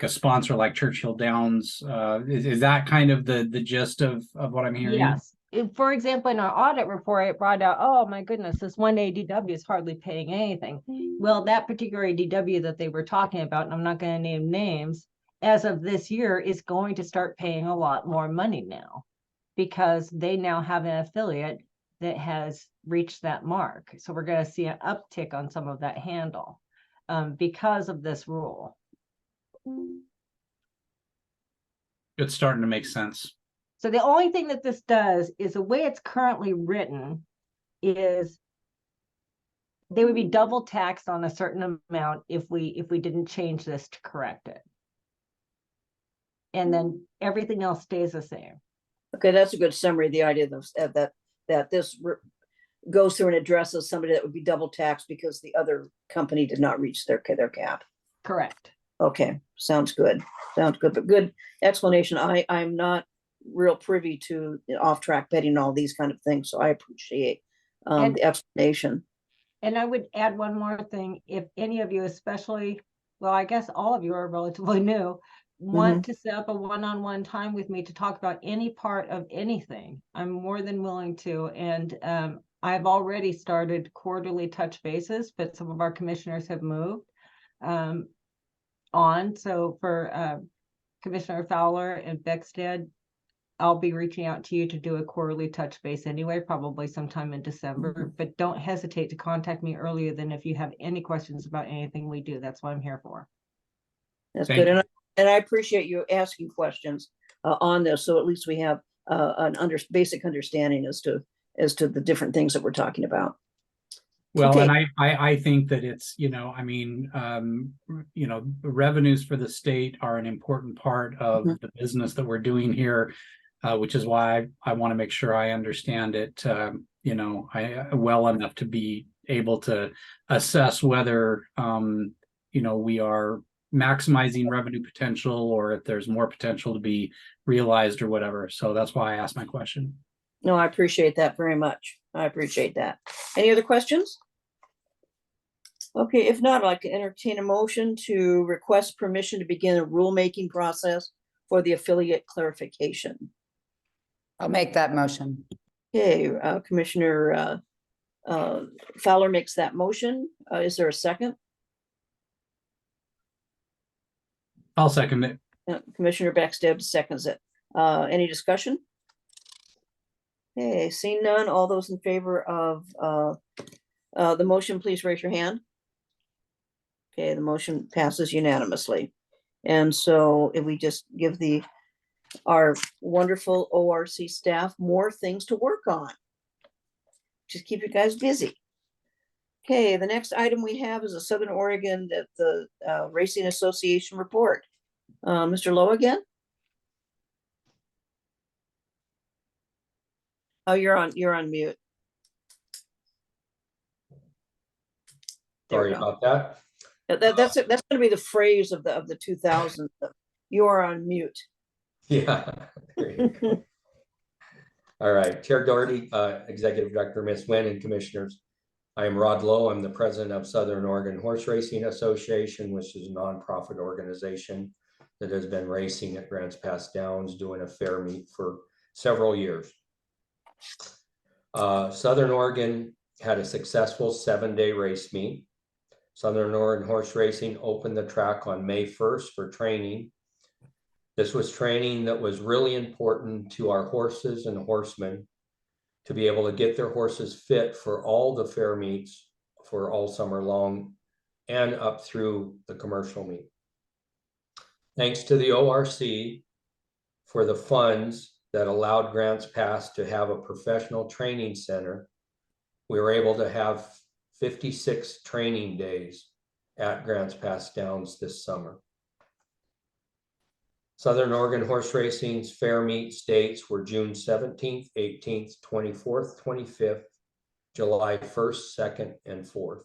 Speaker 6: a sponsor like Churchill Downs. Is that kind of the gist of what I'm hearing?
Speaker 5: Yes, for example, in our audit report, it brought out, oh my goodness, this one ADW is hardly paying anything. Well, that particular ADW that they were talking about, and I'm not going to name names, as of this year is going to start paying a lot more money now because they now have an affiliate that has reached that mark. So we're going to see an uptick on some of that handle because of this rule.
Speaker 6: It's starting to make sense.
Speaker 5: So the only thing that this does is the way it's currently written is they would be double taxed on a certain amount if we didn't change this to correct it. And then everything else stays the same.
Speaker 1: Okay, that's a good summary of the idea that this goes through and addresses somebody that would be double taxed because the other company did not reach their cap.
Speaker 5: Correct.
Speaker 1: Okay, sounds good. Sounds good, but good explanation. I'm not real privy to off-track betting and all these kind of things, so I appreciate the explanation.
Speaker 5: And I would add one more thing. If any of you, especially, well, I guess all of you are relatively new, want to set up a one-on-one time with me to talk about any part of anything, I'm more than willing to. And I've already started quarterly touch bases, but some of our commissioners have moved on. So for Commissioner Fowler and Beckstead, I'll be reaching out to you to do a quarterly touch base anyway, probably sometime in December, but don't hesitate to contact me earlier than if you have any questions about anything we do. That's what I'm here for.
Speaker 1: That's
Speaker 6: Thank
Speaker 1: good. And I appreciate you asking questions on this. So at least we have an basic understanding as to the different things that we're talking about.
Speaker 6: Well,
Speaker 1: Okay.
Speaker 6: and I think that it's, I mean, revenues for the state are an important part of the business that we're doing here, which is why I want to make sure I understand it, well enough to be able to assess whether, we are maximizing revenue potential or if there's more potential to be realized or whatever. So that's why I asked my question.
Speaker 1: No, I appreciate that very much. I appreciate that. Any other questions? Okay, if not, I'd like to entertain a motion to request permission to begin a rulemaking process for the affiliate clarification.
Speaker 4: I'll make that motion.
Speaker 1: Okay, Commissioner Fowler makes that motion. Is there a second?
Speaker 6: I'll second it.
Speaker 1: Commissioner Backstead seconds it. Any discussion? Okay, seeing none, all those in favor of the motion, please raise your hand. Okay, the motion passes unanimously. And so if we just give our wonderful ORC staff more things to work on. Just keep you guys busy. Okay, the next item we have is a Southern Oregon, the Racing Association report. Mr. Lowe again? Oh, you're on mute. There we
Speaker 7: Sorry
Speaker 1: go.
Speaker 7: about that.
Speaker 1: That's gonna be the phrase of the 2000s. You are on mute.
Speaker 7: Yeah. There you go. All right, Chair Doherty, Executive Director, Ms. Nguyen, and Commissioners. I am Rod Lowe. I'm the president of Southern Oregon Horse Racing Association, which is a nonprofit organization that has been racing at Grants Pass Downs, doing a fair meet for several years. Southern Oregon had a successful 7-day race meet. Southern Oregon Horse Racing opened the track on May 1st for training. This was training that was really important to our horses and horsemen to be able to get their horses fit for all the fair meets for all summer long and up through the commercial meet. Thanks to the ORC for the funds that allowed Grants Pass to have a professional training center, we were able to have 56 training days at Grants Pass Downs this summer. Southern Oregon Horse Racing's fair meet dates were June 17th, 18th, 24th, 25th, July 1st, 2nd, and 4th.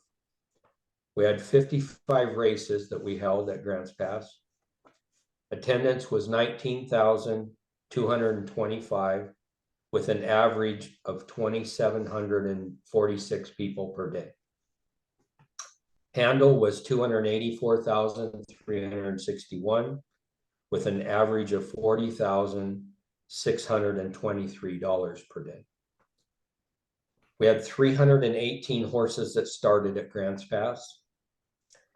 Speaker 7: We had 55 races that we held at Grants Pass. Attendance was 19,225 with an average of 2,746 people per day. Handle was 284,361 with an average of 40,700 $623 per day. We had 318 horses that started at Grants Pass.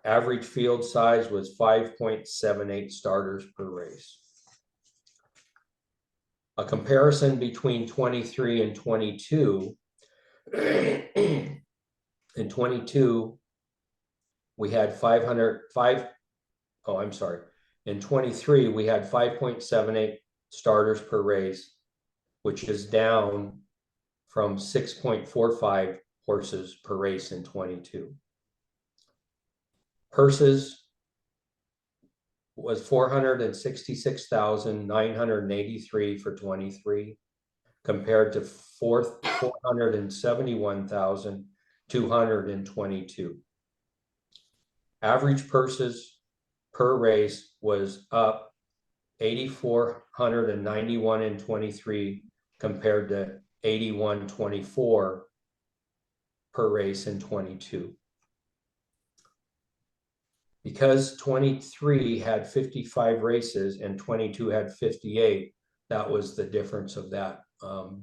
Speaker 7: Average field size was 5.78 starters per race. A comparison between 23 and 22. In 22, we had 505. Oh, I'm sorry. In 23, we had 5.78 starters per race, which is down from 6.45 horses per race in 22. Purses was 466,983 for 23, compared to 471,222. Average purses per race was up 8,491 in 23 compared to 8,124 per race in 22. Because 23 had 55 races and 22 had 58, that was the difference of that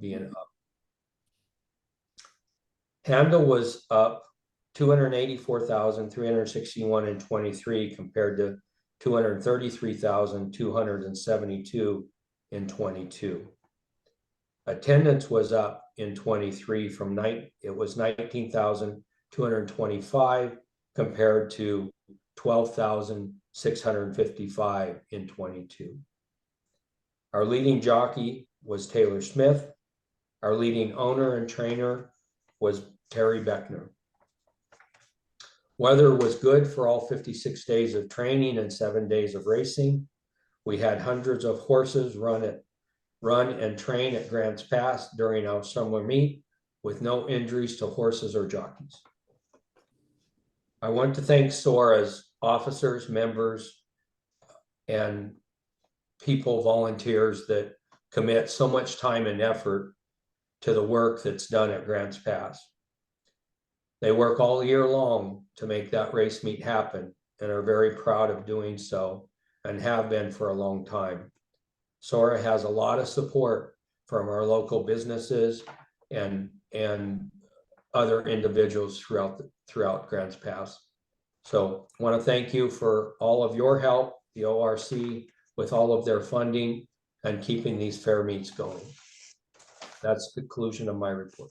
Speaker 7: being up. Handle was up 284,361 in 23 compared to 233,272 in 22. Attendance was up in 23 from it was 19,225 compared to 12,655 in 22. Our leading jockey was Taylor Smith. Our leading owner and trainer was Terry Beckner. Weather was good for all 56 days of training and 7 days of racing. We had hundreds of horses run and train at Grants Pass during our summer meet with no injuries to horses or jockeys. I want to thank SORA's officers, members, and people, volunteers that commit so much time and effort to the work that's done at Grants Pass. They work all year long to make that race meet happen and are very proud of doing so and have been for a long time. SORA has a lot of support from our local businesses and other individuals throughout Grants Pass. So I want to thank you for all of your help, the ORC, with all of their funding and keeping these fair meets going. That's the conclusion of my report.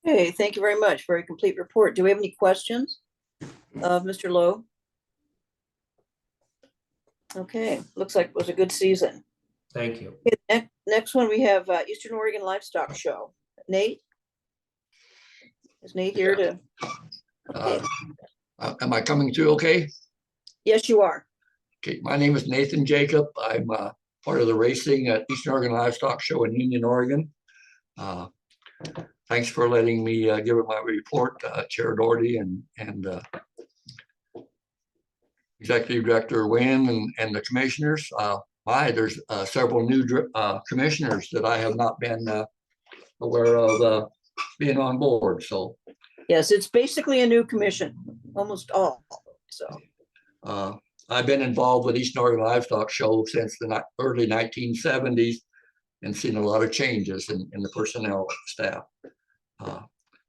Speaker 1: Hey, thank you very much. Very complete report. Do we have any questions of Mr. Lowe? Okay, looks like it was a good season.
Speaker 7: Thank you.
Speaker 1: Okay, next one, we have Eastern Oregon Livestock Show. Nate? Is Nate here to?
Speaker 9: Am I coming through okay?
Speaker 1: Yes, you are.
Speaker 9: Okay, my name is Nathan Jacob. I'm part of the racing at Eastern Oregon Livestock Show in Union, Oregon. Thanks for letting me give my report, Chair Doherty and Executive Director Wynn and the commissioners. There's several new commissioners that I have not been aware of being on board. So
Speaker 1: Yes, it's basically a new commission, almost all. So
Speaker 9: I've been involved with Eastern Oregon Livestock Show since the early 1970s and seen a lot of changes in the personnel staff.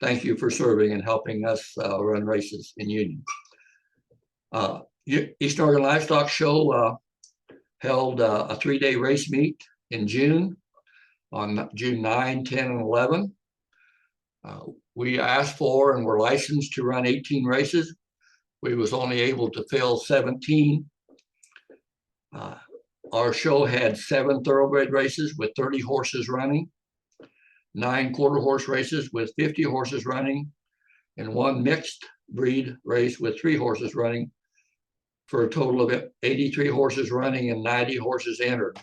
Speaker 9: Thank you for serving and helping us run races in Union. Eastern Oregon Livestock Show held a 3-day race meet in June, on June 9, 10, and 11. We asked for and were licensed to run 18 races. We was only able to fill 17. Our show had 7 thoroughbred races with 30 horses running, 9 quarter horse races with 50 horses running, and 1 mixed breed race with 3 horses running, for a total of 83 horses running and 90 horses entered.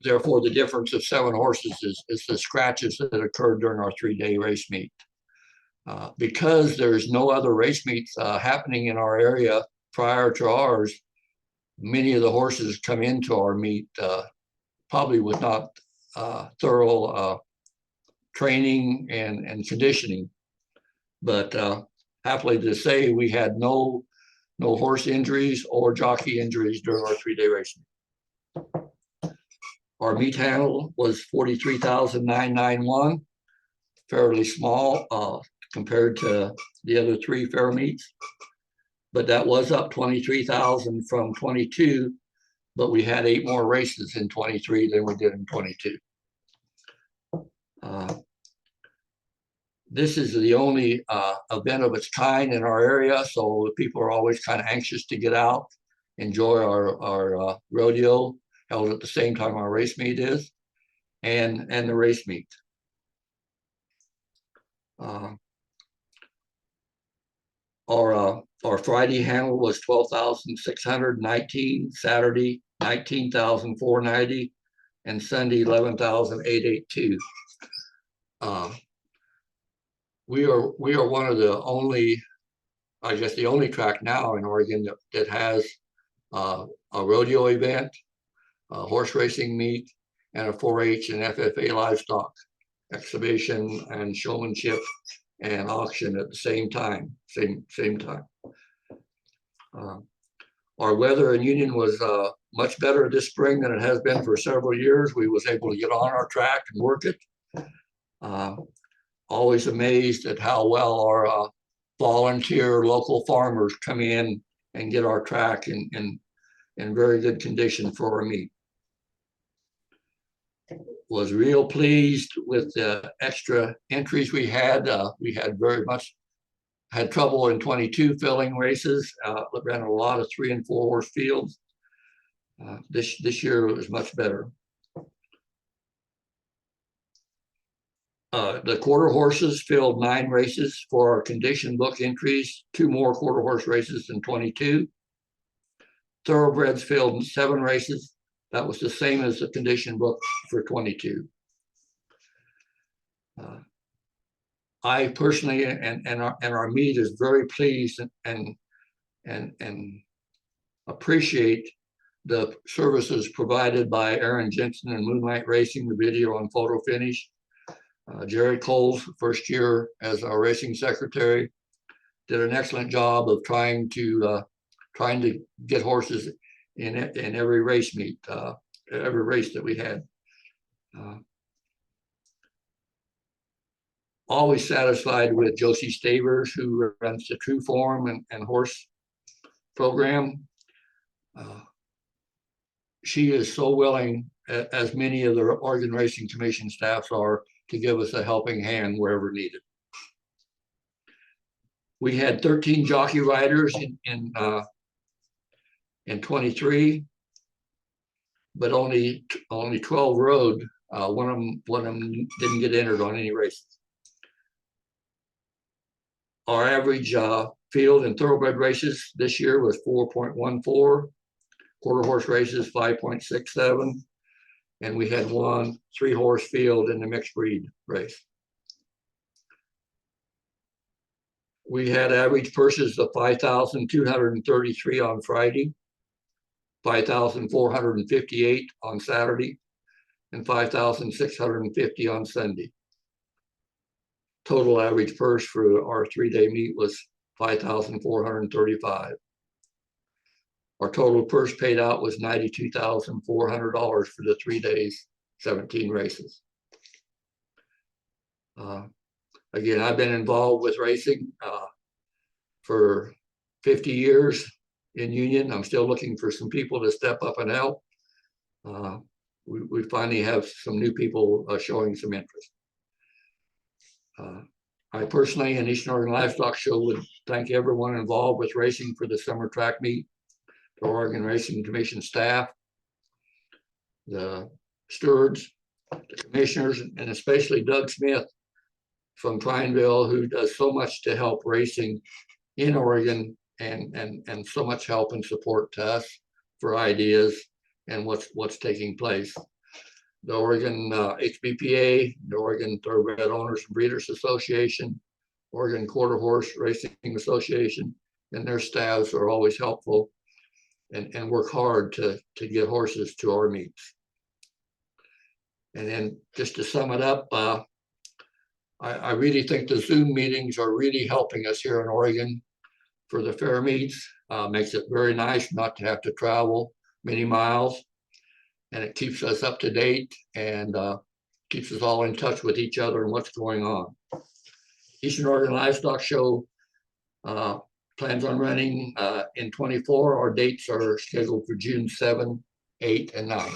Speaker 9: Therefore, the difference of 7 horses is the scratches that occurred during our 3-day race meet. Because there's no other race meets happening in our area prior to ours, many of the horses come into our meet probably with not thorough training and conditioning. But happily to say, we had no horse injuries or jockey injuries during our 3-day race meet. Our meat handle was 43,991, fairly small compared to the other three fair meets. But that was up 23,000 from 22, but we had 8 more races in 23 than we did in 22. This is the only event of its kind in our area, so people are always kind of anxious to get out, enjoy our rodeo held at the same time our race meet is, and the race meet. Our Friday handle was 12,619, Saturday 19,490, and Sunday 11,882. We are one of the only, I guess, the only track now in Oregon that has a rodeo event, a horse racing meet, and a 4-H and FFA livestock exhibition and showmanship and auction at the same time. Our weather in Union was much better this spring than it has been for several years. We was able to get on our track and work it. Always amazed at how well our volunteer local farmers come in and get our track in very good condition for our meet. Was real pleased with the extra entries we had. We had had trouble in 22 filling races. Ran a lot of 3 and 4 horse fields. This year it was much better. The quarter horses filled 9 races for our condition book entries, 2 more quarter horse races than 22. Thoroughbreds filled 7 races. That was the same as the condition book for 22. I personally and our meet is very pleased and appreciate the services provided by Aaron Jensen and Moonlight Racing, the video and photo finish. Jerry Coles, first year as our racing secretary, did an excellent job of trying to get horses in every race meet, every race that we had. Always satisfied with Josie Stavers, who runs the True Form and horse program. She is so willing, as many of the Oregon Racing Commission staffs are, to give us a helping hand wherever needed. We had 13 jockey riders in 23, but only 12 rode. One of them didn't get entered on any races. Our average field in thoroughbred races this year was 4.14, quarter horse races 5.67, and we had 1 3-horse field in the mixed breed race. We had average purses of 5,233 on Friday, 5,458 on Saturday, and 5,650 on Sunday. Total average purse for our 3-day meet was 5,435. Our total purse paid out was $92,400 for the 3 days, 17 races. Again, I've been involved with racing for 50 years in Union. I'm still looking for some people to step up and help. We finally have some new people showing some interest. I personally and Eastern Oregon Livestock Show would thank everyone involved with racing for the summer track meet, the Oregon Racing Commission staff, the stewards, the commissioners, and especially Doug Smith from Prineville, who does so much to help racing in Oregon and so much help and support to us for ideas and what's taking place. The Oregon HBPA, the Oregon Thoroughbred Owners and Breeders Association, Oregon Quarter Horse Racing Association, and their staffs are always helpful and work hard to get horses to our meets. And then just to sum it up, I really think the Zoom meetings are really helping us here in Oregon for the fair meets. Makes it very nice not to have to travel many miles. And it keeps us up to date and keeps us all in touch with each other and what's going on. Eastern Oregon Livestock Show plans on running in 24. Our dates are scheduled for June 7, 8, and 9.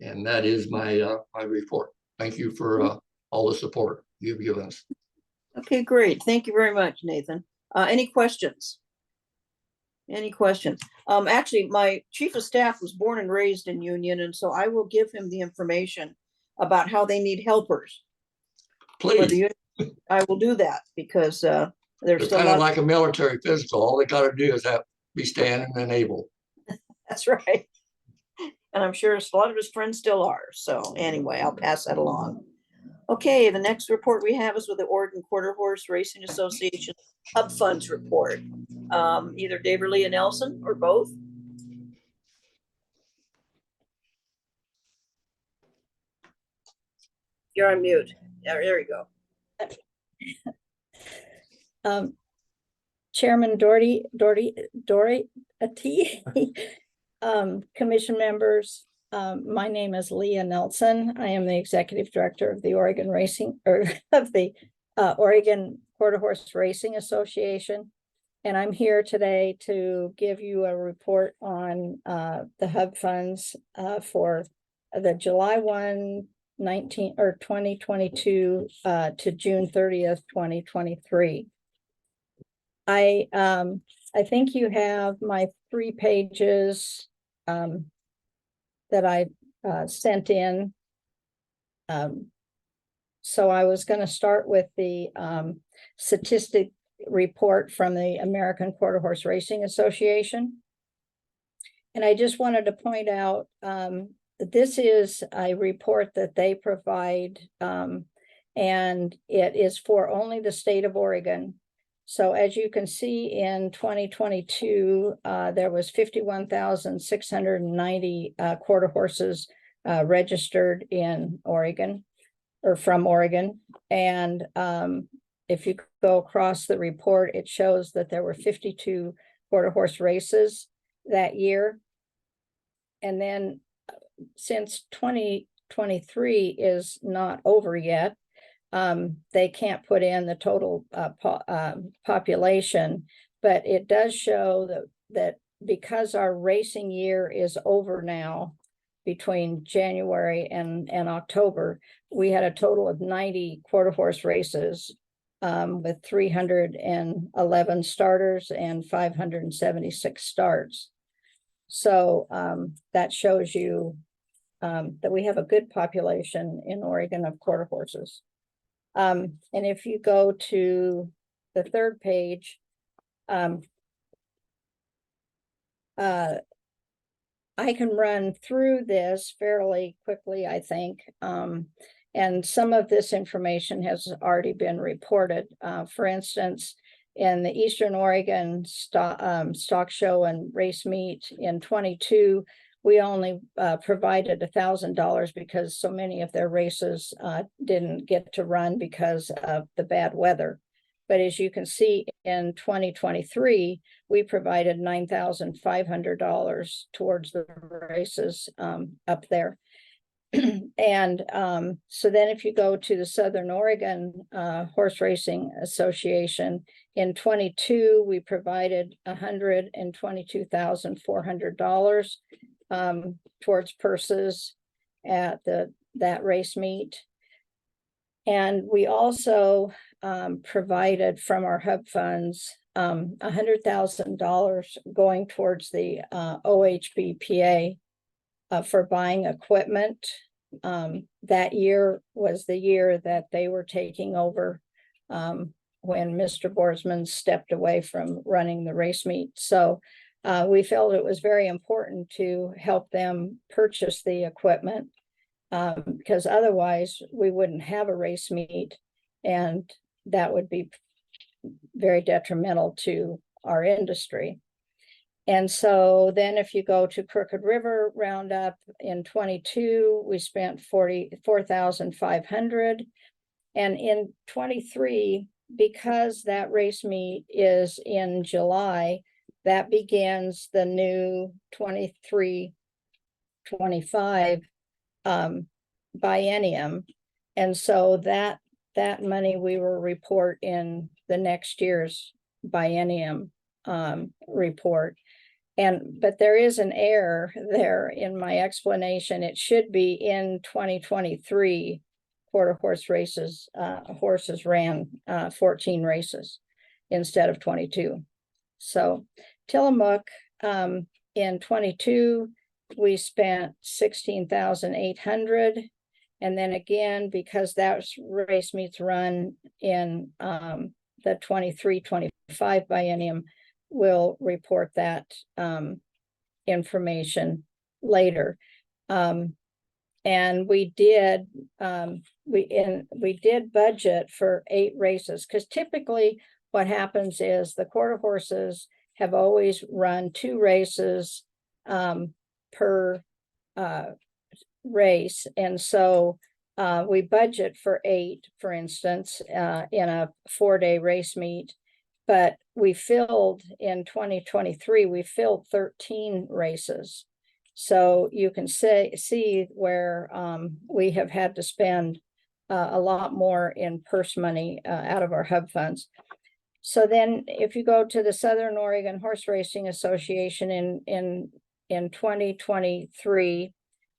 Speaker 9: And that is my my report. Thank you for all the support you've given us.
Speaker 1: Okay, great. Thank you very much, Nathan. Any questions? Any questions? Actually, my chief of staff was born and raised in Union, and so I will give him the information about how they need helpers. For
Speaker 9: Please,
Speaker 1: the union. I will do that because there's
Speaker 9: it's
Speaker 1: still
Speaker 9: kind
Speaker 1: a
Speaker 9: of
Speaker 1: lot.
Speaker 9: like a military physical. All they got to do is be standing and able.
Speaker 1: That's right. And I'm sure a lot of his friends still are. So anyway, I'll pass that along. Okay, the next report we have is with the Oregon Quarter Horse Racing Association Hub Funds report. Either Dave or Leah Nelson or both. You're on mute. There you go.
Speaker 10: Chairman Doherty, commission members, my name is Leah Nelson. I am the executive director of the Oregon Oregon Quarter Horse Racing Association. And I'm here today to give you a report on the hub funds for the July 1, 2022 to June 30th, 2023. I think you have my 3 pages that I sent in. So I was going to start with the statistic report from the American Quarter Horse Racing Association. And I just wanted to point out that this is a report that they provide, and it is for only the state of Oregon. So as you can see in 2022, there was 51,690 quarter horses registered in Oregon or from Oregon. And if you go across the report, it shows that there were 52 quarter horse races that year. And then since 2023 is not over yet, they can't put in the total population, but it does show that because our racing year is over now, between January and October, we had a total of 90 quarter horse races with 311 starters and 576 starts. So that shows you that we have a good population in Oregon of quarter horses. And if you go to the 3rd page, I can run through this fairly quickly, I think. And some of this information has already been reported. For instance, in the Eastern Oregon stock show and race meet in 22, we only provided $1,000 because so many of their races didn't get to run because of the bad weather. But as you can see in 2023, we provided $9,500 towards the races up there. And so then if you go to the Southern Oregon Horse Racing Association, in 22, we provided $122,400 towards purses at that race meet. And we also provided from our hub funds $100,000 going towards the OHBPA for buying equipment. That year was the year that they were taking over when Mr. Borsman stepped away from running the race meet. So we felt it was very important to help them purchase the equipment because otherwise we wouldn't have a race meet, and that would be very detrimental to our industry. And so then if you go to Crooked River Roundup in 22, we spent $44,500. And in 23, because that race meet is in July, that begins the new 23 25 biennium. And so that money we will report in the next year's biennium report. But there is an error there in my explanation. It should be in 2023 quarter horse races. Horses ran 14 races instead of 22. So Tillamook, in 22, we spent 16,800. And then again, because that race meets run in the 23-25 biennium, we'll report that information later. And we did budget for 8 races, because typically what happens is the quarter horses have always run 2 races per race. And so we budget for 8, for instance, in a 4-day race meet. But we filled in 2023, we filled 13 races. So you can see where we have had to spend a lot more in purse money out of our hub funds. So then if you go to the Southern Oregon Horse Racing Association in 2023,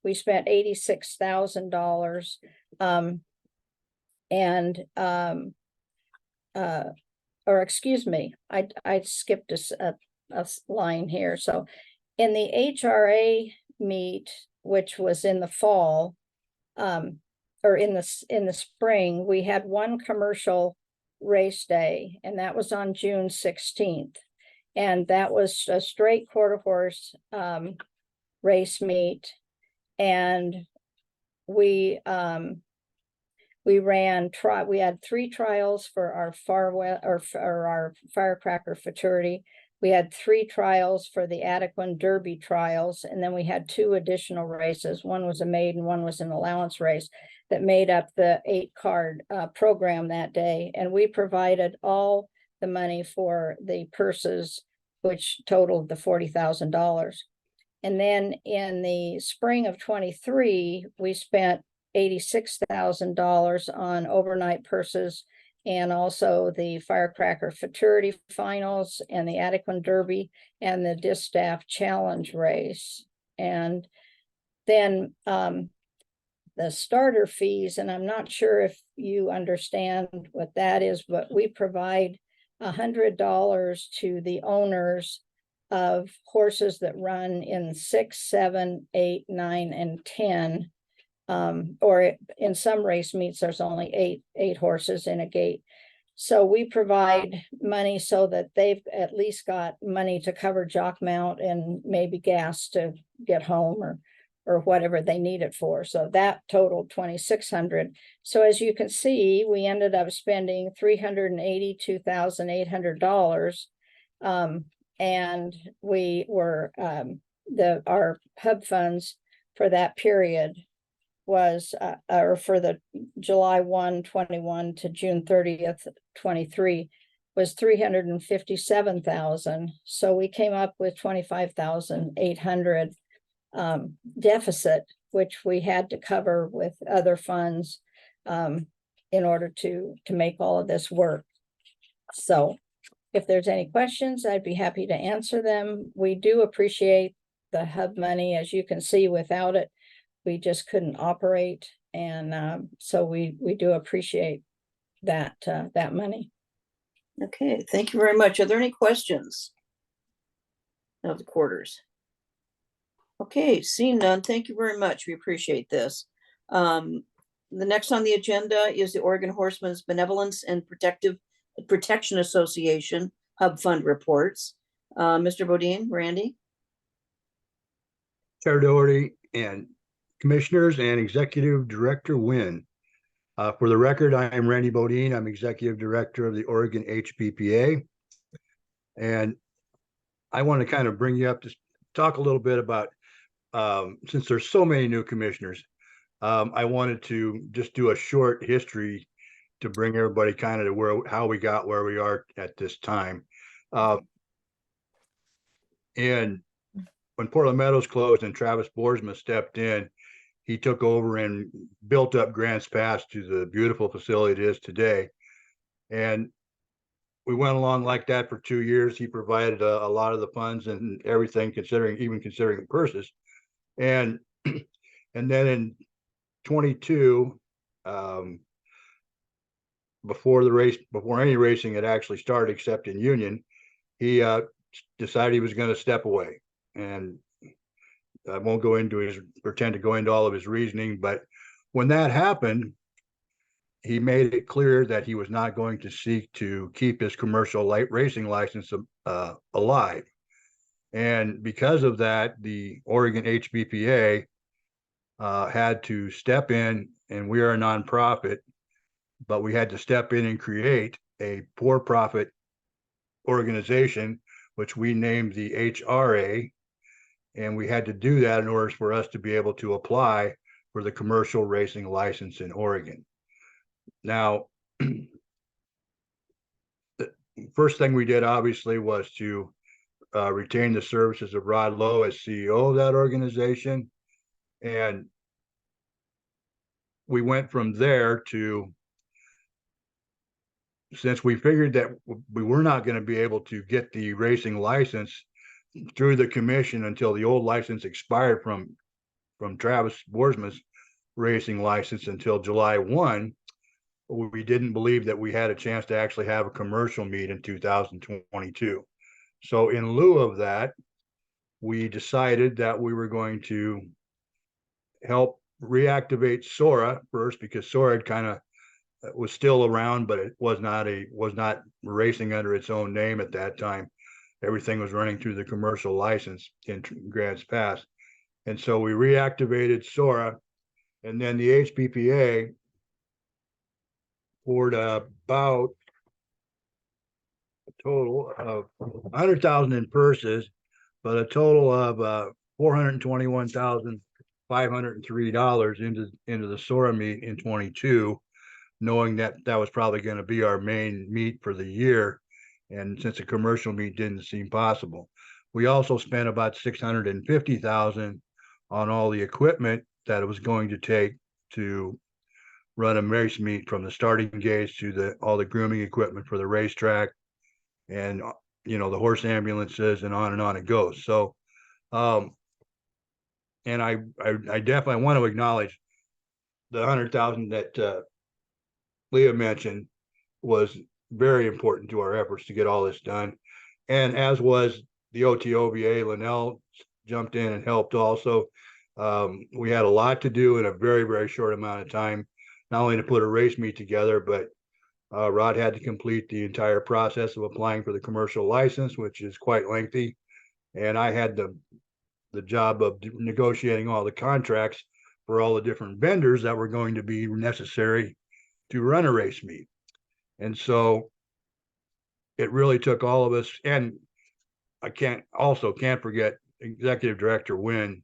Speaker 10: we spent $86,000. Or excuse me, I skipped a line here. So in the HRA meet, which was in the fall, or in the spring, we had one commercial race day, and that was on June 16th. And that was a straight quarter horse race meet. And we had 3 trials for our our Firecracker Futurity. We had 3 trials for the Adequan Derby trials, and then we had 2 additional races. One was a maiden, one was an allowance race that made up the 8-card program that day. And we provided all the money for the purses, which totaled the $40,000. And then in the spring of 23, we spent $86,000 on overnight purses, and also the Firecracker Futurity finals and the Adequan Derby and the Distaff Challenge race. And then the starter fees, and I'm not sure if you understand what that is, but we provide $100 to the owners of horses that run in 6, 7, 8, 9, and 10. Or in some race meets, there's only eight horses in a gate. So we provide money so that they've at least got money to cover jock mount and maybe gas to get home or whatever they need it for. So that totaled $2,600. So as you can see, we ended up spending $382,800. And we were our hub funds for that period was or for the July 1, 21 to June 30th, 23 was $357,000. So we came up with $25,800 deficit, which we had to cover with other funds in order to make all of this work. So if there's any questions, I'd be happy to answer them. We do appreciate the hub money. As you can see, without it, we just couldn't operate. And so we do appreciate that money.
Speaker 1: Okay, thank you very much. Are there any questions of the quarters? Okay, seeing none, thank you very much. We appreciate this. The next on the agenda is the Oregon Horsemen's Benevolence and Protection Association Hub Fund reports. Mr. Bodine, Randy?
Speaker 11: Chair Doherty and Commissioners and Executive Director Wynn. For the record, I am Randy Bodine. I'm Executive Director of the Oregon HBPA. And I want to kind of bring you up to talk a little bit about, since there's so many new commissioners, I wanted to just do a short history to bring everybody kind of to how we got where we are at this time. And when Portland Meadows closed and Travis Boersma stepped in, he took over and built up Grants Pass to the beautiful facility it is today. And we went along like that for 2 years. He provided a lot of the funds and everything, even considering the purses. And then in 22, before any racing had actually started, except in Union, he decided he was going to step away. And I won't pretend to go into all of his reasoning, but when that happened, he made it clear that he was not going to seek to keep his commercial light racing license alive. And because of that, the Oregon HBPA had to step in, and we are a nonprofit, but we had to step in and create a for-profit organization, which we named the HRA. And we had to do that in order for us to be able to apply for the commercial racing license in Oregon. Now, the first thing we did obviously was to retain the services of Rod Lowe as CEO of that organization. And we went from there to, since we figured that we were not going to be able to get the racing license through the commission until the old license expired from Travis Boersma's racing license until July 1, we didn't believe that we had a chance to actually have a commercial meet in 2022. So in lieu of that, we decided that we were going to help reactivate SORA first, because SORA had kind of was still around, but it was not racing under its own name at that time. Everything was running through the commercial license in Grants Pass. And so we reactivated SORA, and then the HBPA poured about a total of 100,000 in purses, but a total of $421,503 into the SORA meet in 22, knowing that that was probably going to be our main meet for the year. And since a commercial meet didn't seem possible, we also spent about $650,000 on all the equipment that it was going to take to run a race meet, from the starting gates to all the grooming equipment for the racetrack, and the horse ambulances, and on it goes. So, and I definitely want to acknowledge the 100,000 that Leah mentioned was very important to our efforts to get all this done, and as was the OTOBA. Linnell jumped in and helped also. We had a lot to do in a very, very short amount of time, not only to put a race meet together, but Rod had to complete the entire process of applying for the commercial license, which is quite lengthy. And I had the job of negotiating all the contracts for all the different vendors that were going to be necessary to run a race meet. And so it really took all of us, and I can't forget Executive Director Wynn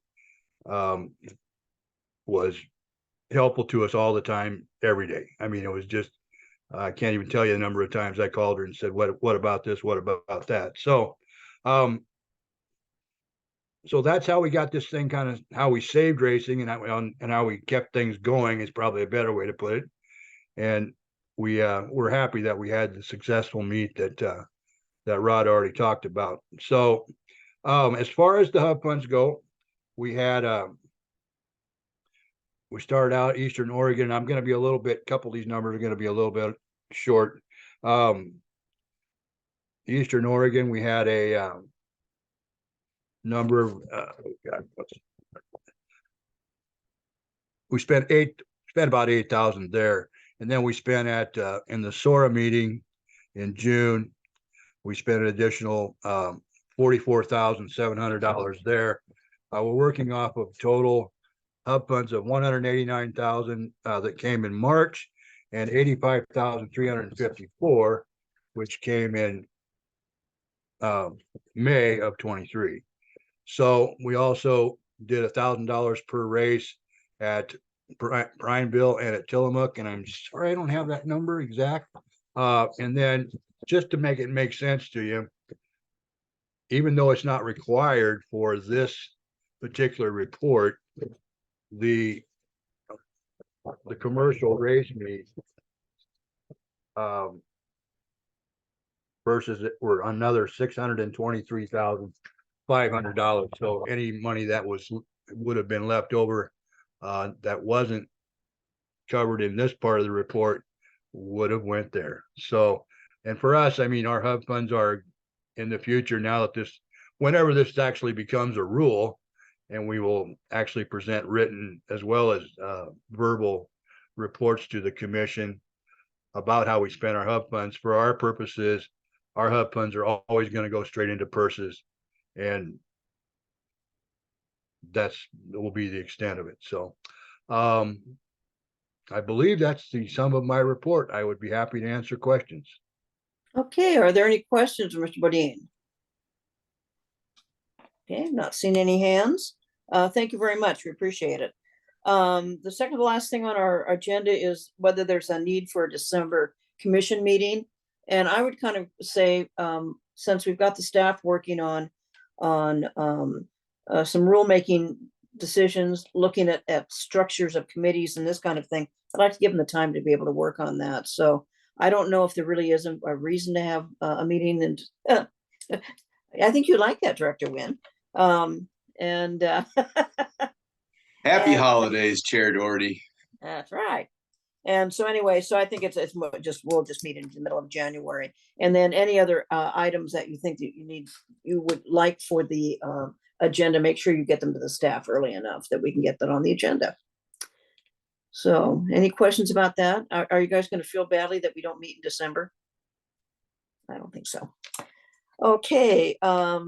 Speaker 11: was helpful to us all the time, every day. I mean, it was just, I can't even tell you the number of times I called her and said, what about this? What about that? So, so that's how we got this thing, kind of how we saved racing, and how we kept things going is probably a better way to put it. And we're happy that we had the successful meet that Rod already talked about. So, as far as the hub funds go, we started out Eastern Oregon. I'm going to be a couple of these numbers are going to be a little bit short. Eastern Oregon, we had a number of, we spent about 8,000 there. And then we spent in the SORA meeting in June, we spent an additional $44,700 there. We're working off of total hub funds of $189,000 that came in March, and $85,354, which came in May of 23. So we also did $1,000 per race at Prineville and at Tillamook, and I'm sorry I don't have that number exact. And then just to make it make sense to you, even though it's not required for this particular report, the commercial race meet versus it were another $623,500. So any money that would have been left over that wasn't covered in this part of the report would have went there. So, and for us, I mean, our hub funds are in the future now that whenever this actually becomes a rule, and we will actually present written as well as verbal reports to the commission about how we spend our hub funds. For our purposes, our hub funds are always going to go straight into purses, and will be the extent of it. So I believe that's the sum of my report. I would be happy to answer questions.
Speaker 1: Okay, are there any questions, Mr. Bodine? Okay, not seeing any hands. Thank you very much. We appreciate it. The second to last thing on our agenda is whether there's a need for a December commission meeting. And I would kind of say, since we've got the staff working on some rulemaking decisions, looking at structures of committees and this kind of thing, I'd like to give them the time to be able to work on that. So I don't know if there really isn't a reason to have a meeting, and I think you like that, Director Wynn.
Speaker 3: Happy holidays, Chair Doherty.
Speaker 1: That's right. And so anyway, so I think we'll just meet in the middle of January, and then any other items that you think that you would like for the agenda, make sure you get them to the staff early enough that we can get that on the agenda. So any questions about that? Are you guys going to feel badly that we don't meet in December? I don't think so. Okay. Now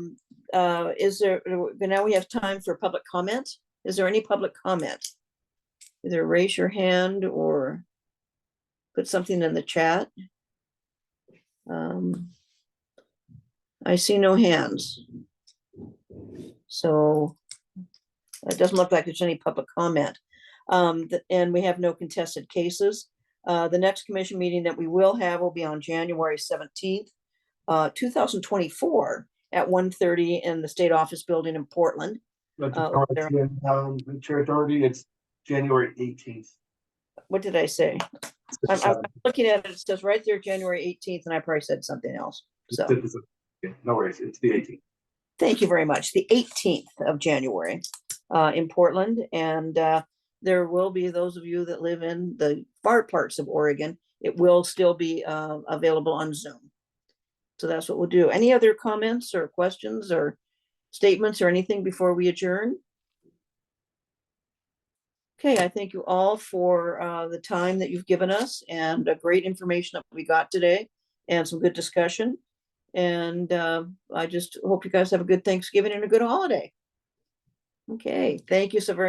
Speaker 1: we have time for public comment. Is there any public comment? Either raise your hand or put something in the chat. I see no hands. So it doesn't look like there's any public comment. And we have no contested cases. The next commission meeting that we will have will be on January 17th, 2024 at 1:30 in the State Office Building in Portland.
Speaker 8: Chair Doherty, it's January 18th.
Speaker 1: What did I say? I'm looking at it. It says right there, January 18th, and I probably said something else. So
Speaker 8: No worries, it's the 18th.
Speaker 1: thank you very much. The 18th of January in Portland. And there will be those of you that live in the far parts of Oregon. It will still be available on Zoom. So that's what we'll do. Any other comments or questions or statements or anything before we adjourn? Okay, I thank you all for the time that you've given us and great information that we got today and some good discussion. And I just hope you guys have a good Thanksgiving and a good holiday. Okay, thank you so very much.